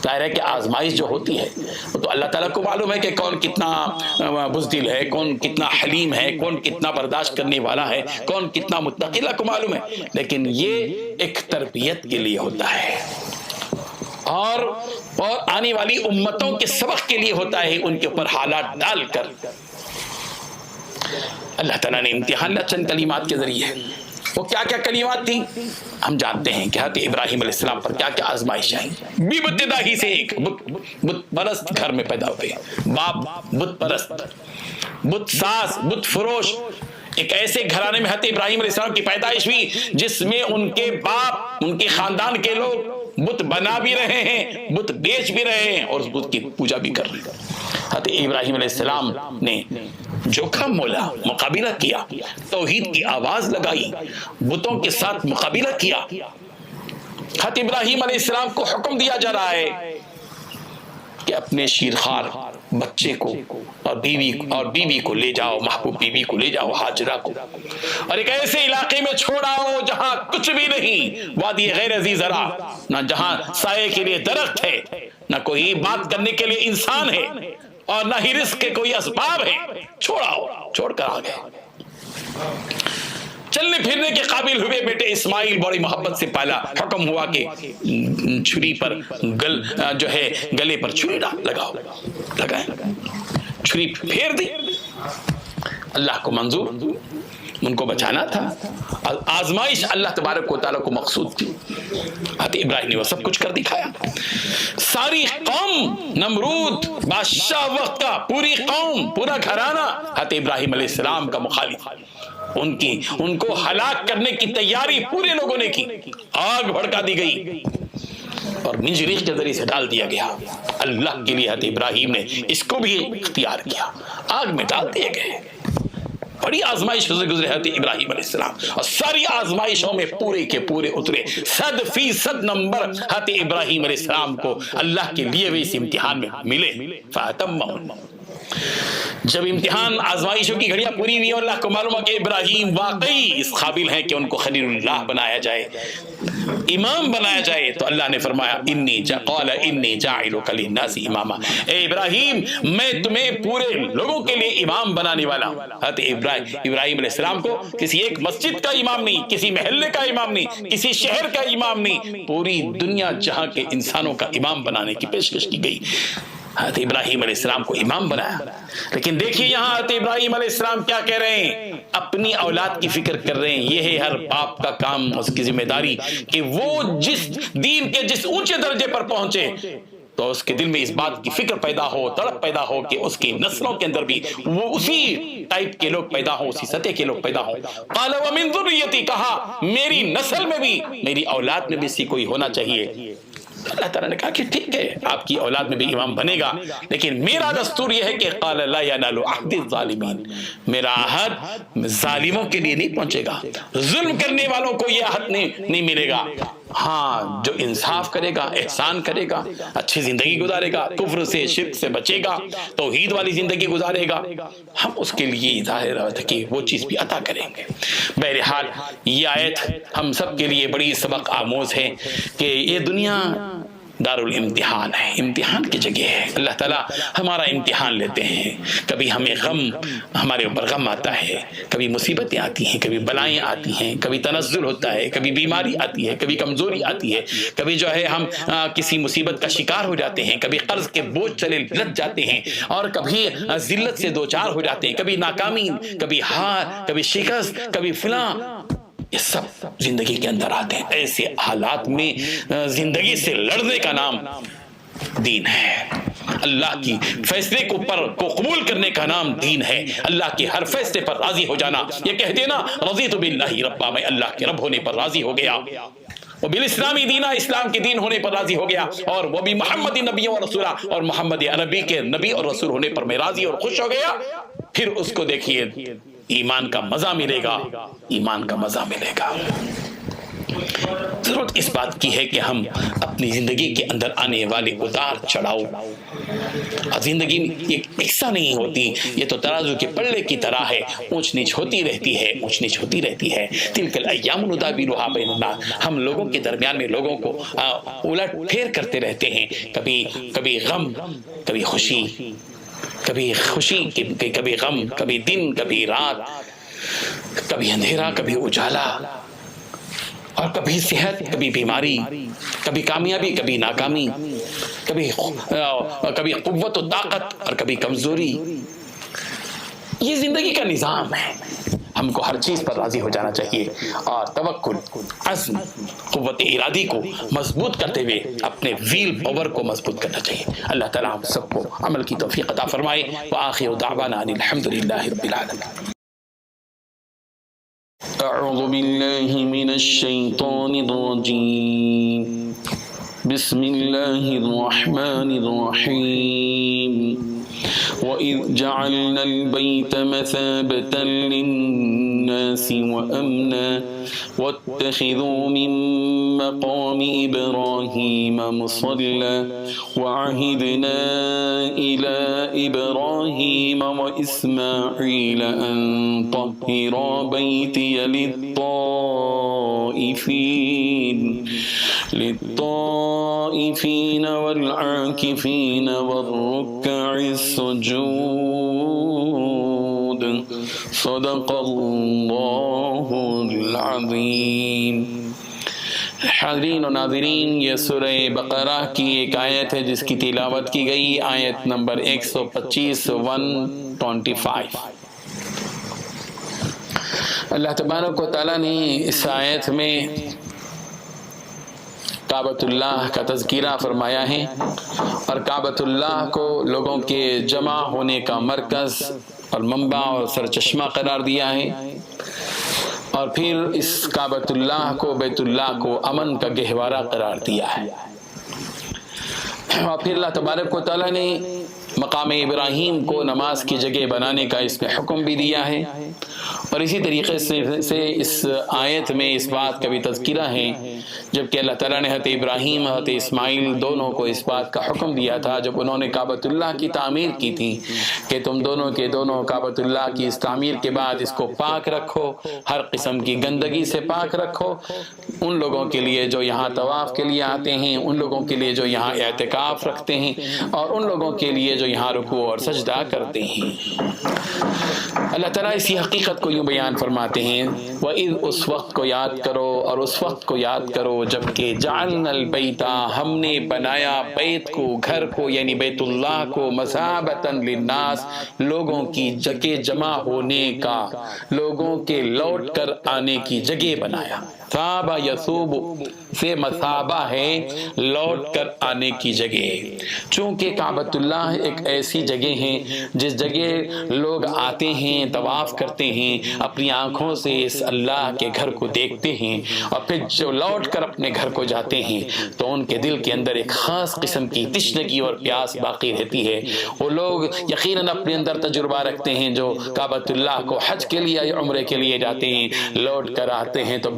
ظاہر ہے کہ آزمائش جو ہوتی ہے وہ تو اللہ تعالیٰ کو معلوم ہے کہ کون کتنا بزدل ہے، کون کتنا حلیم ہے، کون کتنا برداشت کرنے والا ہے، کون کتنا متقی، اللہ کو معلوم ہے، لیکن یہ ایک تربیت کے لیے ہوتا ہے اور آنے والی امتوں کے سبق کے لیے ہوتا ہے، ان کے اوپر حالات ڈال کر اللہ تعالیٰ نے امتحان لیا چند کلمات کے ذریعے۔ وہ کیا کیا کلمات تھیں ہم جانتے ہیں کہ حضرت ابراہیم علیہ السلام پر کیا کیا آزمائش آئی۔ ابتدا ہی سے ایک بت پرست گھر میں پیدا ہوئے، باپ بت پرست، بت ساز، بت فروش، ایک ایسے گھرانے میں حضرت ابراہیم علیہ السلام کی پیدائش ہوئی جس میں ان کے باپ، ان کے خاندان کے لوگ بت بنا بھی رہے ہیں، بت بیچ بھی رہے ہیں اور اس بت کی پوجا بھی کر رہے ہیں۔ حضرت ابراہیم علیہ السلام نے جوخم مولا، مقابلہ کیا، توحید کی آواز لگائی، بتوں کے ساتھ مقابلہ کیا۔ حضرت ابراہیم علیہ السلام کو حکم دیا جا رہا ہے کہ اپنے شیرخوار بچے کو اور بیوی کو لے جاؤ، محبوب بیوی کو لے جاؤ، ہاجرہ کو، اور ایک ایسے علاقے میں چھوڑاؤ جہاں کچھ بھی نہیں، وادی غیر ذی زرع، نہ جہاں سائے کے لیے درخت ہے، نہ کوئی بات کرنے کے لیے انسان ہے، اور نہ ہی رزق کے کوئی اسباب ہے، چھوڑ کر آ گئے۔ چلنے پھرنے کے قابل ہوئے بیٹے اسماعیل بڑی محبت سے پالا، حکم ہوا کہ چھری پر گلے پر چھری لگائیں، چھری پھیر دی۔ اللہ کو منظور، ان کو بچانا تھا، آزمائش اللہ تبارک و تعالیٰ کو مقصود تھی۔ حضرت ابراہیم نے وہ سب کچھ کر دکھایا۔ ساری قوم، نمرود بادشاہ وقت کا، پوری قوم، پورا گھرانہ حضرت ابراہیم علیہ السلام کا مخالف، ان کو ہلاک کرنے کی تیاری پورے لوگوں نے کی، آگ بھڑکا دی گئی اور منجریخ کے ذریعے سے ڈال دیا گیا۔ اللہ کے لیے حضرت ابراہیم نے اس کو بھی اختیار کیا، آگ میں ڈال دیے گئے۔ بڑی آزمائشوں سے گزرے حضرت ابراہیم علیہ السلام، اور ساری آزمائشوں میں پورے کے پورے اترے، 100% نمبر حضرت ابراہیم علیہ السلام کو اللہ کے لیے بھی اس امتحان میں ملے۔ فَأَتَمَّهُ، جب امتحان آزمائشوں کی گھڑیاں پوری ہوئی اور اللہ کو معلوم ہے کہ ابراہیم واقعی اس قابل ہیں کہ ان کو خلیل اللہ بنایا جائے، امام بنایا جائے، تو اللہ نے فرمایا قال انی جاعلک للناس اماما، اے ابراہیم میں تمہیں پورے لوگوں کے لیے امام بنانے والا ہوں۔ حضرت ابراہیم علیہ السلام کو کسی ایک مسجد کا امام نہیں، کسی محلے کا امام نہیں، کسی شہر کا امام نہیں، پوری دنیا جہاں کے انسانوں کا امام بنانے کی پیشکش کی گئی۔ حضرت ابراہیم علیہ السلام کو امام بنایا، لیکن دیکھیے یہاں حضرت ابراہیم علیہ السلام کیا کہہ رہے ہیں، اپنی اولاد کی فکر کر رہے ہیں۔ یہ ہے ہر باپ کا کام، اس کی ذمہ داری کہ وہ جس دین کے جس اونچے درجے پر پہنچے تو اس کے دل میں اس بات کی فکر پیدا ہو، تڑپ پیدا ہو کہ اس کی نسلوں کے اندر بھی وہ اسی ٹائپ کے لوگ پیدا ہوں، اسی سطح کے لوگ پیدا ہوں۔ قال ومن ذریتی، کہا میری نسل میں بھی، میری اولاد میں بھی اسی کوئی ہونا چاہیے۔ اللہ تعالیٰ نے کہا کہ ٹھیک ہے، آپ کی اولاد میں بھی امام بنے گا، لیکن میرا دستور یہ ہے کہ قال لا ینال عہد الظالمین، میرا عہد ظالموں کے لیے نہیں پہنچے گا، ظلم کرنے والوں کو یہ عہد نہیں ملے گا۔ ہاں جو انصاف کرے گا، احسان کرے گا، اچھی زندگی گزارے گا، کفر سے شرک سے بچے گا، توحید والی زندگی گزارے گا، ہم اس کے لیے ظاہر ہے کہ وہ چیز بھی عطا کریں گے۔ بہرحال یہ آیت ہم سب کے لیے بڑی سبق آموز ہے کہ یہ دنیا دار الامتحان ہے، امتحان کی جگہ ہے۔ اللہ تعالیٰ ہمارا امتحان لیتے ہیں، کبھی ہمیں ہمارے اوپر غم آتا ہے، کبھی مصیبتیں آتی ہیں، کبھی بلائیں آتی ہیں، کبھی تنزل ہوتا ہے، کبھی بیماری آتی ہے، کبھی کمزوری آتی ہے، کبھی جو ہے ہم کسی مصیبت کا شکار ہو جاتے ہیں، کبھی قرض کے بوجھ چلے لد جاتے ہیں، اور کبھی ذلت سے دوچار ہو جاتے ہیں، کبھی ناکامی، کبھی ہار، کبھی شکست، کبھی فلاں، یہ سب زندگی کے اندر آتے ہیں۔ ایسے حالات میں زندگی سے لڑنے کا نام دین ہے، اللہ کی فیصلے کو قبول کرنے کا نام دین ہے، اللہ کے ہر فیصلے پر راضی ہو جانا، یہ کہہ دینا رضیت باللہ ربا، میں اللہ کے رب ہونے پر راضی ہو گیا۔ وہ بالاسلامی دینا، اسلام کے دین ہونے پر راضی ہو گیا، اور وہ بھی محمد نبی و رسولہ اور محمد عربی کے نبی اور رسول ہونے پر میں راضی اور خوش ہو گیا، پھر اس کو دیکھیے ایمان کا مزہ ملے گا، ایمان کا مزہ ملے گا۔ ضرورت اس بات کی ہے کہ ہم اپنی زندگی کے اندر آنے والے اتار چڑھاؤ، زندگی ایک ایسا نہیں ہوتی، یہ تو ترازو کے پلے کی طرح ہے، اونچ نیچ ہوتی رہتی ہے، اونچ نیچ ہوتی رہتی ہے۔ تلک الایام نداولها بین الناس، ہم لوگوں کے درمیان میں لوگوں کو الٹ پھیر کرتے رہتے ہیں، کبھی غم، کبھی خوشی، کبھی خوشی، کبھی غم، کبھی دن، کبھی رات، کبھی اندھیرا، کبھی اجالا، اور کبھی صحت، کبھی بیماری، کبھی کامیابی، کبھی ناکامی، کبھی قوت و طاقت اور کبھی کمزوری۔ یہ زندگی کا نظام ہے، ہم کو ہر چیز پر راضی ہو جانا چاہیے، اور توکل، عزم، قوت ارادی کو مضبوط کرتے ہوئے اپنے ویل پاور کو مضبوط کرنا چاہیے۔ اللہ تعالیٰ ہم سب کو عمل کی توفیق عطا فرمائے۔ وآخر دعوانا ان الحمد للہ رب العالمین۔ اعوذ باللہ من الشیطان الرجیم، بسم اللہ الرحمن الرحیم۔ وَإِذْ جَعَلْنَا الْبَيْتَ مَثَابَةً لِلنَّاسِ وَأَمْنًا وَاتَّخِذُوا مِن مَّقَامِ إِبْرَاهِيمَ مُصَلًّى وَعَهِدْنَا إِلَىٰ إِبْرَاهِيمَ وَإِسْمَاعِيلَ أَن طَهِّرَا بَيْتِيَ للطائفين والعاكفين والركع السجود۔ صدق اللہ العظیم۔ حاضرین و ناظرین، یہ سورہ بقرہ کی ایک آیت ہے جس کی تلاوت کی گئی، آیت نمبر 125 125۔ اللہ تبارک و تعالیٰ نے اس آیت میں کعبۃ اللہ کا تذکرہ فرمایا ہے، اور کعبۃ اللہ کو لوگوں کے جمع ہونے کا مرکز اور منبع اور سرچشمہ قرار دیا ہے، اور پھر اس کعبۃ اللہ کو، بیت اللہ کو امن کا گہوارہ قرار دیا ہے، اور پھر اللہ تبارک و تعالیٰ نے مقام ابراہیم کو نماز کی جگہ بنانے کا اس میں حکم بھی دیا ہے، اور اسی طریقے سے اس آیت میں اس بات کا بھی تذکرہ ہے، جبکہ اللہ تعالیٰ نے حضرت ابراہیم، حضرت اسماعیل دونوں کو اس بات کا حکم دیا تھا جب انہوں نے کعبۃ اللہ کی تعمیر کی تھی کہ تم دونوں کے دونوں کعبۃ اللہ کی اس تعمیر کے بعد اس کو پاک رکھو، ہر قسم کی گندگی سے پاک رکھو، ان لوگوں کے لیے جو یہاں طواف کے لیے آتے ہیں، ان لوگوں کے لیے جو یہاں اعتکاف رکھتے ہیں، اور ان لوگوں کے لیے جو یہاں رکوع اور سجدہ کرتے ہیں۔ اللہ تعالیٰ اسی حقیقت کو یوں بیان فرماتے ہیں، وَإِذْ، اس وقت کو یاد کرو، اور اس وقت کو یاد کرو جبکہ جعلنا البیت، ہم نے بنایا بیت کو، گھر کو، یعنی بیت اللہ کو، مثابۃ للناس، لوگوں کی جگہ جمع ہونے کا، لوگوں کے لوٹ کر آنے کی جگہ بنایا۔ ثابہ یثوب سے مثابہ ہے لوٹ کر آنے کی جگہ، چونکہ کعبۃ اللہ ایک ایسی جگہ ہے جس جگہ لوگ آتے ہیں، طواف کرتے ہیں، اپنی آنکھوں سے اس اللہ کے گھر کو دیکھتے ہیں، اور پھر جو لوٹ کر اپنے گھر کو جاتے ہیں تو ان کے دل کے اندر ایک خاص قسم کی تشنگی اور پیاس باقی رہتی ہے۔ وہ لوگ یقیناً اپنے اندر تجربہ رکھتے ہیں جو کعبۃ اللہ کو حج کے لیے یا عمرے کے لیے جاتے ہیں، لوٹ کر آتے ہیں تو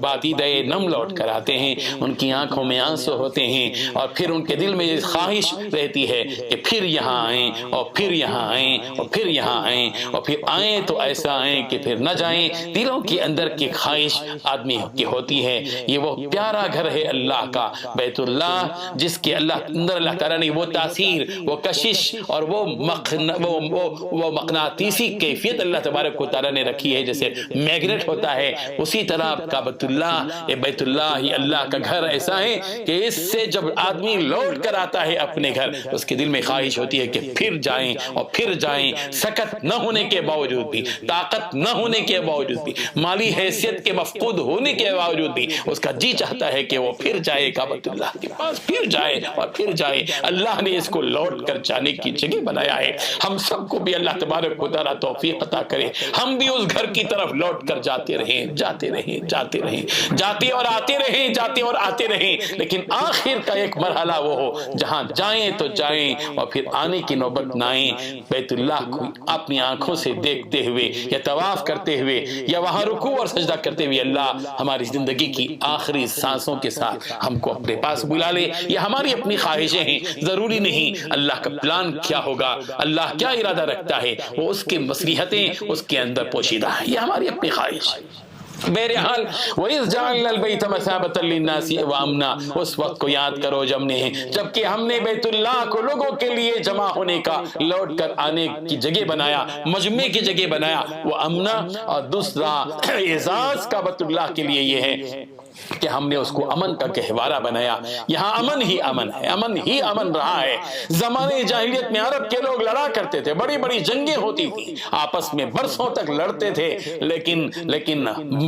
بادیدہ نم لوٹ کر آتے ہیں، ان کی آنکھوں میں آنسو ہوتے ہیں، اور پھر ان کے دل میں یہ خواہش رہتی ہے کہ پھر یہاں آئیں، اور پھر یہاں آئیں، اور پھر یہاں آئیں، اور پھر آئیں تو ایسا آئیں کہ پھر نہ جائیں۔ دلوں کے اندر کی خواہش آدمی کی ہوتی ہے۔ یہ وہ پیارا گھر ہے اللہ کا، بیت اللہ، جس کے اللہ تعالیٰ نے وہ تاثیر، وہ کشش اور وہ مقناطیسی کیفیت اللہ تبارک و تعالیٰ نے رکھی ہے، جیسے میگنیٹ ہوتا ہے، اسی طرح کعبۃ اللہ، یہ بیت اللہ، یہ اللہ کا گھر ایسا ہے کہ اس سے جب آدمی لوٹ کر آتا ہے اپنے گھر، اس کے دل میں خواہش ہوتی ہے کہ پھر جائیں اور پھر جائیں، سکت نہ ہونے کے باوجود بھی، طاقت نہ ہونے کے باوجود بھی، مالی حیثیت کے مفقود ہونے کے باوجود بھی اس کا جی چاہتا ہے کہ وہ پھر جائے کعبۃ اللہ کے پاس، پھر جائے اور پھر جائے۔ اللہ نے اس کو لوٹ کر جانے کی جگہ بنایا ہے۔ ہم سب کو بھی اللہ تبارک و تعالیٰ توفیق عطا کرے، ہم بھی اس گھر کی طرف لوٹ کر جاتے رہیں، جاتے رہیں، جاتے رہیں، جاتے اور آتے رہیں، جاتے اور آتے رہیں، لیکن آخر کا ایک مرحلہ وہ ہو جہاں جائیں تو جائیں اور پھر آنے کی نوبت نہ آئے، بیت اللہ کو اپنی آنکھوں سے دیکھتے ہوئے یا طواف کرتے ہوئے یا وہاں رکوع اور سجدہ کرتے ہوئے اللہ ہماری زندگی کی آخری سانسوں کے ساتھ ہم کو اپنے پاس بلا لے۔ یہ ہماری اپنی خواہشیں ہیں، ضروری نہیں اللہ کا پلان کیا ہوگا، اللہ کیا ارادہ رکھتا ہے وہ اس کی مصلحتیں اس کے اندر پوشیدہ ہیں، یہ ہماری اپنی خواہش ہے۔ بہرحال وَإِذْ جَعَلْنَا الْبَيْتَ مَثَابَةً لِلنَّاسِ وَأَمْنًا، اس وقت کو یاد کرو جبکہ ہم نے بیت اللہ کو لوگوں کے لیے جمع ہونے کا، لوٹ کر آنے کی جگہ بنایا، مجمع کی جگہ بنایا، وَأَمْنًا، اور دوسرا اعزاز کعبۃ اللہ کے لیے یہ ہے کہ ہم نے اس کو امن کا گہوارہ بنایا۔ یہاں امن ہی امن ہے، امن ہی امن رہا ہے۔ زمانے جاہلیت میں عرب کے لوگ لڑا کرتے تھے، بڑی بڑی جنگیں ہوتی تھی، آپس میں برسوں تک لڑتے تھے، لیکن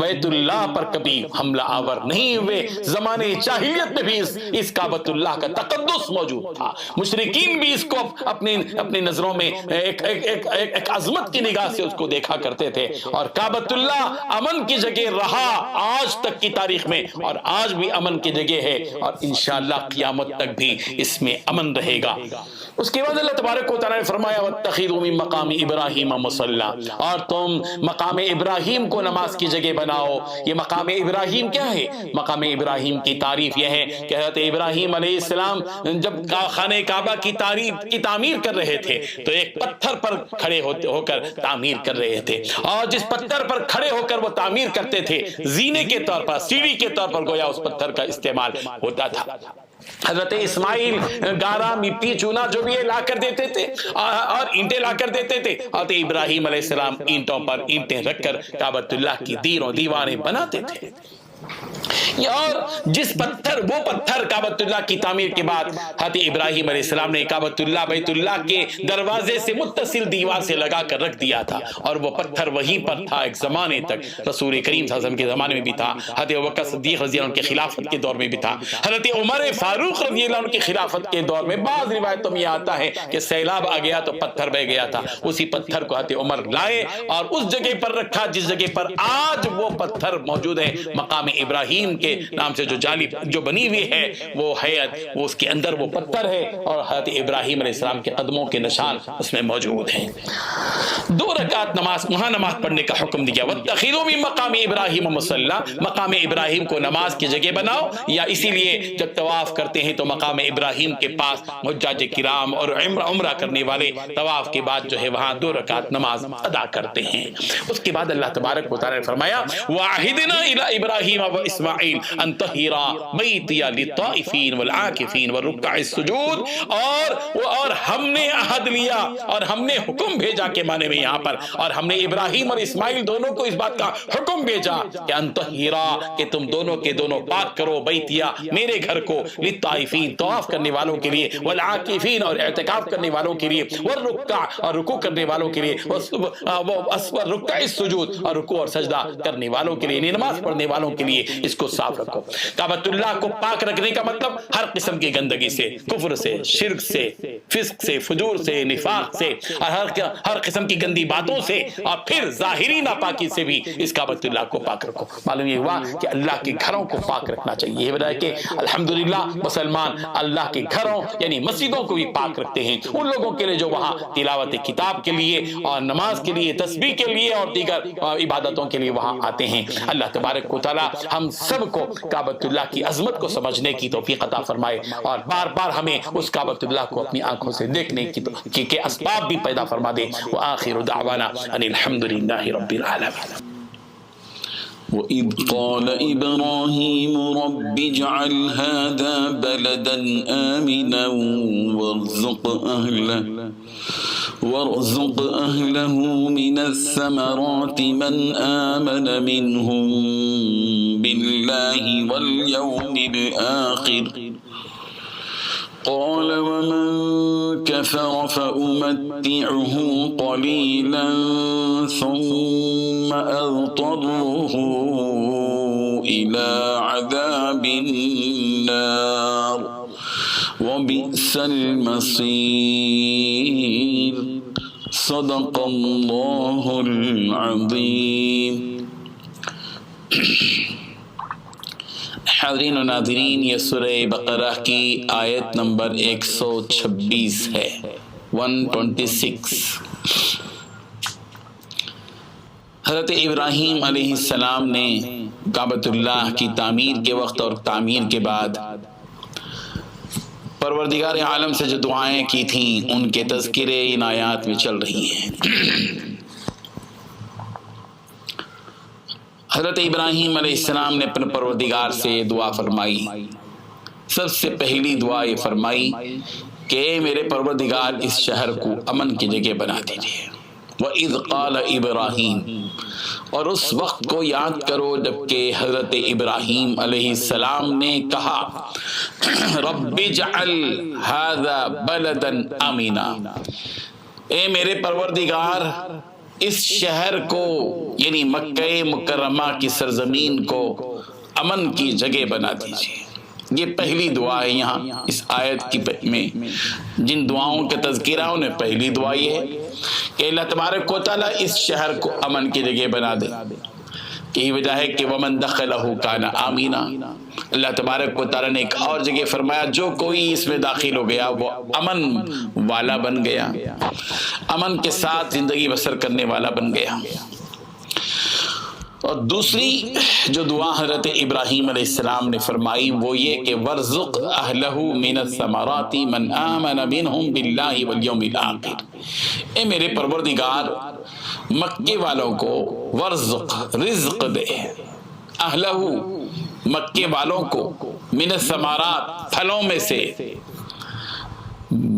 بیت اللہ پر کبھی حملہ آور نہیں ہوئے۔ زمانے جاہلیت میں بھی اس کعبۃ اللہ کا تقدس موجود تھا، مشرکین بھی اس کو اپنی نظروں میں ایک عظمت کی نگاہ سے اس کو دیکھا کرتے تھے، اور کعبۃ اللہ امن کی جگہ رہا آج تک کی تاریخ میں، اور آج بھی امن کی جگہ ہے، اور انشاءاللہ قیامت تک بھی اس میں امن رہے گا۔ اس کے بعد اللہ تبارک و تعالیٰ نے فرمایا وَاتَّخِذُوا مِن مَقَامِ إِبْرَاحِيمَ مُصَلًّى، اور تم مقام ابراہیم کو نماز کی جگہ بناؤ۔ یہ مقام ابراہیم کیا ہے؟ مقام ابراہیم کی تعریف یہ ہے کہ حضرت ابراہیم علیہ السلام جب خانہ کعبہ کی تعمیر کر رہے تھے تو ایک پتھر پر کھڑے ہو کر تعمیر کر رہے تھے، اور جس پتھر پر کھڑے ہو کر وہ تعمیر کرتے تھے زینے کے طور پر، سیڑھی کے طور پر گویا اس پتھر کا استعمال ہوتا تھا۔ حضرت اسماعیل گارا، مٹی، چونا جو بھی لا کر دیتے تھے اور اینٹیں لا کر دیتے تھے، حضرت ابراہیم علیہ السلام اینٹوں پر اینٹیں رکھ کر کعبۃ اللہ کی دیواریں بناتے تھے۔ اور وہ پتھر کعبۃ اللہ کی تعمیر کے بعد حضرت ابراہیم علیہ السلام نے کعبۃ اللہ بیت اللہ کے دروازے سے متصل دیوار سے لگا کر رکھ دیا تھا، اور وہ پتھر وہیں پر تھا ایک زمانے تک، رسول کریم صلی اللہ علیہ وسلم کے زمانے میں بھی تھا، حضرت ابوبکر صدیق رضی اللہ عنہ کے خلافت کے دور میں بھی تھا، حضرت عمر فاروق رضی اللہ عنہ کی خلافت کے دور میں بعض روایتوں میں یہ آتا ہے کہ سیلاب آ گیا تو پتھر بہ گیا تھا، اسی پتھر کو حضرت عمر لائے اور اس جگہ پر رکھا جس جگہ پر آج وہ پتھر موجود ہے، مقام ابراہیم کے نام سے جو بنی ہوئی ہے وہ حیات، وہ اس کے اندر وہ پتھر ہے، اور حضرت ابراہیم علیہ السلام کے قدموں کے نشان اس میں موجود ہیں۔ 2 رکعت نماز وہاں نماز پڑھنے کا حکم دیا، وَاتَّخِذُوا مِن مَقَامِ إِبْرَاهِيمَ مُصَلًّى، مقام ابراہیم کو نماز کی جگہ بناؤ، یا اسی لیے جب طواف کرتے ہیں تو مقام ابراہیم کے پاس حجاج کرام اور عمرہ کرنے والے طواف کے بعد جو ہے وہاں 2 رکعت نماز ادا کرتے ہیں۔ اس کے بعد اللہ تبارک و تعالی نے فرمایا وَعَهِدْنَا إِلَىٰ إِبْرَاهِيمَ وَإِسْمَاعِيلَ أَن طَهِّرَا بَيْتِيَ لِلطَّائِفِينَ وَالْعَاكِفِينَ وَالرُّكَّعِ السُّجُودِ، اور ہم نے عہد لیا اور ہم نے حکم بھیجا کے معنی میں یہاں پر، اور ہم نے ابراہیم اور اسماعیل دونوں کو اس بات کا حکم بھیجا کہ ان طَهِّرَا، کہ تم دونوں کے دونوں پاک کرو، بیتیا میرے گھر کو، للطائفین طواف کرنے والوں کے لیے، والعاکفین اور اعتکاف کرنے والوں کے لیے، والرکع اور رکوع کرنے والوں کے لیے، والرکع السجود اور رکوع اور سجدہ کرنے والوں کے لیے، نماز پڑھنے والوں کے لیے اس کو صاف رکھو۔ کعبۃ اللہ کو پاک رکھنے کا مطلب ہر قسم کی گندگی سے، کفر سے، شرک سے، فسق سے، فجور سے، نفاق سے، اور ہر قسم کی گندی باتوں سے، اور پھر ظاہری ناپاکی سے بھی اس کعبۃ اللہ کو پاک رکھو۔ معلوم یہ ہوا کہ اللہ کے گھروں کو پاک رکھنا چاہیے۔ یہ بتایا کہ الحمدللہ مسلمان اللہ کے گھروں یعنی مسجدوں کو بھی پاک رکھتے ہیں، ان لوگوں کے لیے جو وہاں تلاوت کتاب کے لیے اور نماز کے لیے، تسبیح کے لیے اور دیگر عبادتوں کے لیے وہاں آتے ہیں۔ اللہ تبارک و تعالی ہم سب کو کعبۃ اللہ کی عظمت کو سمجھنے کی توفیق عطا فرمائے، اور بار بار ہمیں اس کعبۃ اللہ کو اپنی آنکھوں سے دیکھنے کی اسباب بھی پیدا فرما دے۔ وآخر دعوانا ان الحمد للہ رب العالمین۔ وَإِذْ قَالَ إِبْرَاهِيمُ رَبِّ اجْعَلْ هَٰذَا بَلَدًا آمِنًا وَارْزُقْ أَهْلَهُ مِنَ الثَّمَرَاتِ مَنْ آمَنَ مِنْهُمْ بِاللَّهِ وَالْيَوْمِ الْآخِرِ قَالَ وَمَنْ كفر فأمتعه قليلا ثم أضطره إلى عذاب النار وبئس المصير صدق اللہ العظیم۔ حاضرین و ناظرین، یہ سورہ بقرہ کی آیت نمبر 126 ہے، 126۔ حضرت ابراہیم علیہ السلام نے کعبۃ اللہ کی تعمیر کے وقت اور تعمیر کے بعد پروردگار عالم سے جو دعائیں کی تھیں ان کے تذکرے ان آیات میں چل رہی ہیں۔ حضرت ابراہیم علیہ السلام نے اپنے پروردگار سے دعا فرمائی۔ سب سے پہلی دعا یہ فرمائی کہ میرے پروردگار اس شہر کو امن کی جگہ بنا دیجیے۔ وَإِذْ قَالَ إِبْرَاهِيمُ، اور اس وقت کو یاد کرو جبکہ حضرت ابراہیم علیہ السلام نے کہا رب اجعل هذا بلدا آمنا، اے میرے پروردگار اس شہر کو یعنی مکہ مکرمہ کی سرزمین کو امن کی جگہ بنا دیجیے۔ یہ پہلی دعا ہے یہاں اس آیت کی میں جن دعاؤں کا تذکرہ انہیں پہلی دعا یہ ہے کہ اللہ تبارک و تعالیٰ اس شہر کو امن کی جگہ بنا دے۔ یہی وجہ ہے کہ وَمَن دَخَلَهُ كَانَ آمِنًا، اللہ تبارک و تعالیٰ نے ایک اور جگہ فرمایا جو کوئی اس میں داخل ہو گیا وہ امن والا بن گیا، امن کے ساتھ زندگی بسر کرنے والا بن گیا۔ اور دوسری جو دعا حضرت ابراہیم علیہ السلام نے فرمائی وہ یہ کہ وَارْزُقْ أَهْلَهُ مِنَ الثَّمَرَاتِ مَنْ آمَنَ مِنْهُمْ بِاللَّهِ وَالْيَوْمِ الْآخِرِ، اے میرے پروردگار مکے والوں کو ورزق رزق دے، اہلہ مکے والوں کو، من الثمرات پھلوں میں سے،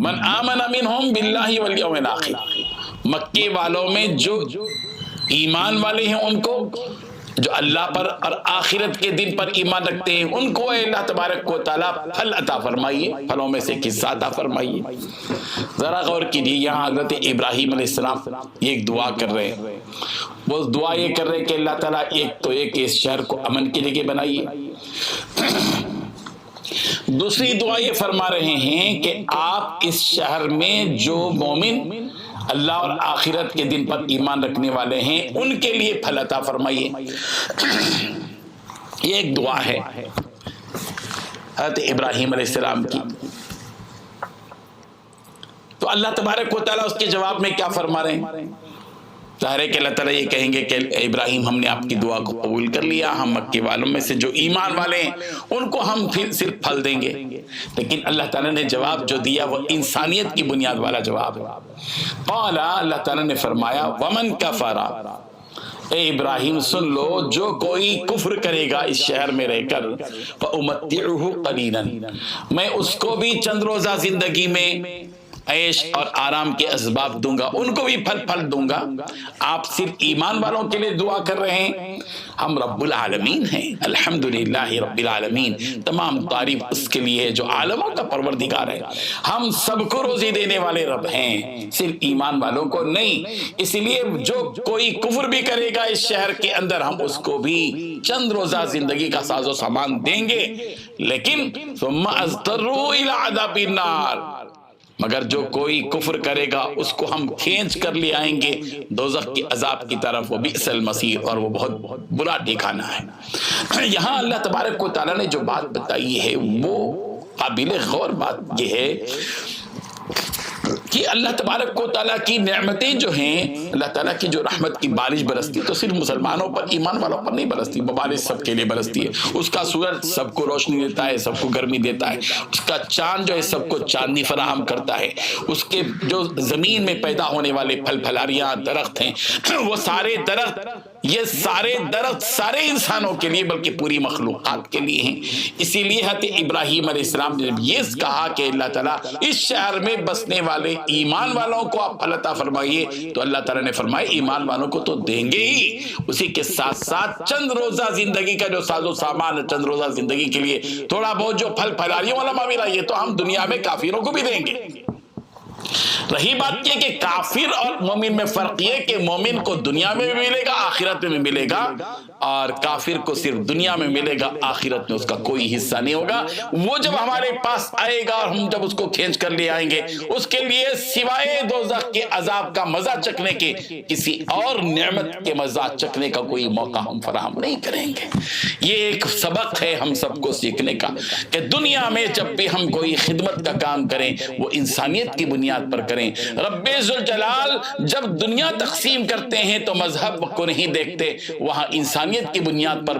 من آمن منہم باللہ والیوم الآخر مکے والوں میں جو ایمان والے ہیں ان کو، جو اللہ پر اور آخرت کے دن پر ایمان رکھتے ہیں ان کو اے اللہ تبارک و تعالیٰ پھل عطا فرمائیے، پھلوں میں سے حصہ عطا فرمائیے۔ ذرا غور کیجیے، یہاں حضرت ابراہیم علیہ السلام یہ ایک دعا کر رہے ہیں، وہ دعا یہ کر رہے ہیں کہ اللہ تعالیٰ ایک تو ایک اس شہر کو امن کی جگہ بنائیے، دوسری دعا یہ فرما رہے ہیں کہ آپ اس شہر میں جو مومن اللہ اور آخرت کے دن پر ایمان رکھنے والے ہیں ان کے لیے پھل عطا فرمائیے۔ یہ ایک دعا ہے حضرت ابراہیم علیہ السلام کی۔ تو اللہ تبارک و تعالیٰ اس کے جواب میں کیا فرما رہے ہیں؟ ظاہر ہے کہ اللہ تعالیٰ یہ کہیں گے کہ ابراہیم ہم نے آپ کی دعا کو قبول کر لیا، ہم مکے والوں میں سے جو ایمان والے ہیں ان کو ہم پھر صرف پھل دیں گے، لیکن اللہ تعالیٰ نے جواب جو دیا وہ انسانیت کی بنیاد والا جواب ہے۔ قال، اللہ تعالیٰ نے فرمایا ومن کفر، اے ابراہیم سن لو جو کوئی کفر کرے گا اس شہر میں رہ کر فأمتعه قلیلا، میں اس کو بھی چند روزہ زندگی میں عیش اور آرام کے اسباب دوں گا، ان کو بھی پھل دوں گا۔ آپ صرف ایمان والوں کے لیے دعا کر رہے ہیں، ہم رب العالمین ہیں، الحمدللہ رب العالمین، تمام تعریف اس کے لیے جو عالموں کا پروردگار ہے، ہم سب کو روزی دینے والے رب ہیں، صرف ایمان والوں کو نہیں، اس لیے جو کوئی کفر بھی کرے گا اس شہر کے اندر ہم اس کو بھی چند روزہ زندگی کا ساز و سامان دیں گے، لیکن ثم اضطروا الی عذاب النار، مگر جو کوئی کفر کرے گا اس کو ہم کھینچ کر لے آئیں گے دوزخ کی عذاب کی طرف، وہ بئس المصیر، اور وہ بہت برا ٹھکانہ ہے۔ یہاں اللہ تبارک و تعالیٰ نے جو بات بتائی ہے وہ قابل غور بات یہ ہے کہ اللہ تبارک و تعالیٰ کی نعمتیں جو ہیں، اللہ تعالیٰ کی جو رحمت کی بارش برستی تو صرف مسلمانوں پر ایمان والوں پر نہیں برستی، وہ بارش سب کے لیے برستی ہے۔ اس کا سورج سب کو روشنی دیتا ہے، سب کو گرمی دیتا ہے، اس کا چاند جو ہے سب کو چاندنی فراہم کرتا ہے، اس کے جو زمین میں پیدا ہونے والے پھل پھلاریاں درخت ہیں وہ سارے درخت، یہ سارے درخت سارے انسانوں کے لیے بلکہ پوری مخلوقات کے لیے ہیں۔ اسی لیے حضرت ابراہیم علیہ السلام نے جب یہ کہا کہ اللہ تعالیٰ اس شہر میں بسنے والے ایمان والوں کو آپ پھل عطا فرمائیے، تو اللہ تعالیٰ نے فرمایا ایمان والوں کو تو دیں گے ہی، اسی کے ساتھ ساتھ چند روزہ زندگی کا جو ساز و سامان ہے، چند روزہ زندگی کے لیے تھوڑا بہت جو پھل پھلاریوں والا معاملہ یہ تو ہم دنیا میں کافروں کو بھی دیں گے۔ رہی بات یہ کہ کافر اور مومن میں فرق یہ کہ مومن کو دنیا میں بھی ملے گا، آخرت میں بھی ملے گا، اور کافر کو صرف دنیا میں ملے گا، آخرت میں اس کا کوئی حصہ نہیں ہوگا۔ وہ جب ہمارے پاس آئے گا اور ہم جب اس کو کھینچ کر لے آئیں گے، اس کے لیے سوائے دوزخ کے عذاب کا مزہ چکھنے کے کسی اور نعمت کے مزہ چکھنے کا کوئی موقع ہم فراہم نہیں کریں گے۔ یہ ایک سبق ہے ہم سب کو سیکھنے کا کہ دنیا میں جب بھی ہم کوئی خدمت کا کام کریں وہ انسانیت کی بنیاد پر کریں۔ رب ذوالجلال جب دنیا تقسیم کرتے ہیں تو مذہب کو نہیں دیکھتے، وہاں انسانیت کی بنیاد پر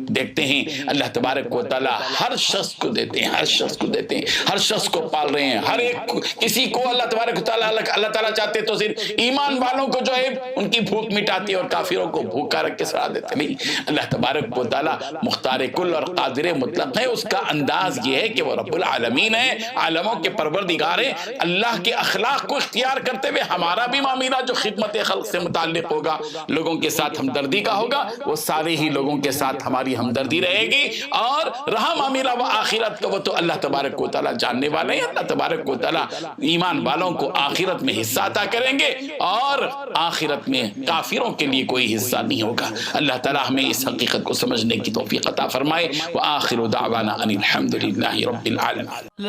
دیکھتے ہیں۔ اللہ تبارک و تعالی ہر شخص کو دیتے ہیں، ہر شخص کو دیتے ہیں، ہر شخص کو پال رہے ہیں، ہر ایک کسی کو اللہ تبارک و تعالی اللہ تعالیٰ چاہتے تو صرف ایمان والوں کو جو ہے ان کی بھوک مٹاتے اور کافروں کو بھوکا رکھ کے سڑا دیتے۔ نہیں، اللہ تبارک و تعالی مختار کل اور قادر مطلق ہے۔ اس کا انداز یہ ہے کہ وہ رب العالمین ہے، عالموں کے پروردگار ہے۔ اللہ کے اخلاق کو اختیار کرتے ہوئے ہمارا بھی معاملہ جو خدمت خلق سے متعلق ہوگا، لوگوں کے ساتھ ہمدردی کا ہوگا، وہ سارے ہی لوگوں کے ساتھ ہماری ہمدردی رہے گی۔ اور رہا معاملہ وہ آخرت کا، وہ تو اللہ تبارک و تعالی جاننے والے ہیں۔ اللہ تبارک و تعالی ایمان والوں کو آخرت میں حصہ عطا کریں گے اور آخرت میں کافروں کے لیے کوئی حصہ نہیں ہوگا۔ اللہ تعالی ہمیں اس حقیقت کو سمجھنے کی توفیق عطا فرمائے۔ وآخر دعوانا ان الحمد للہ رب العالمین۔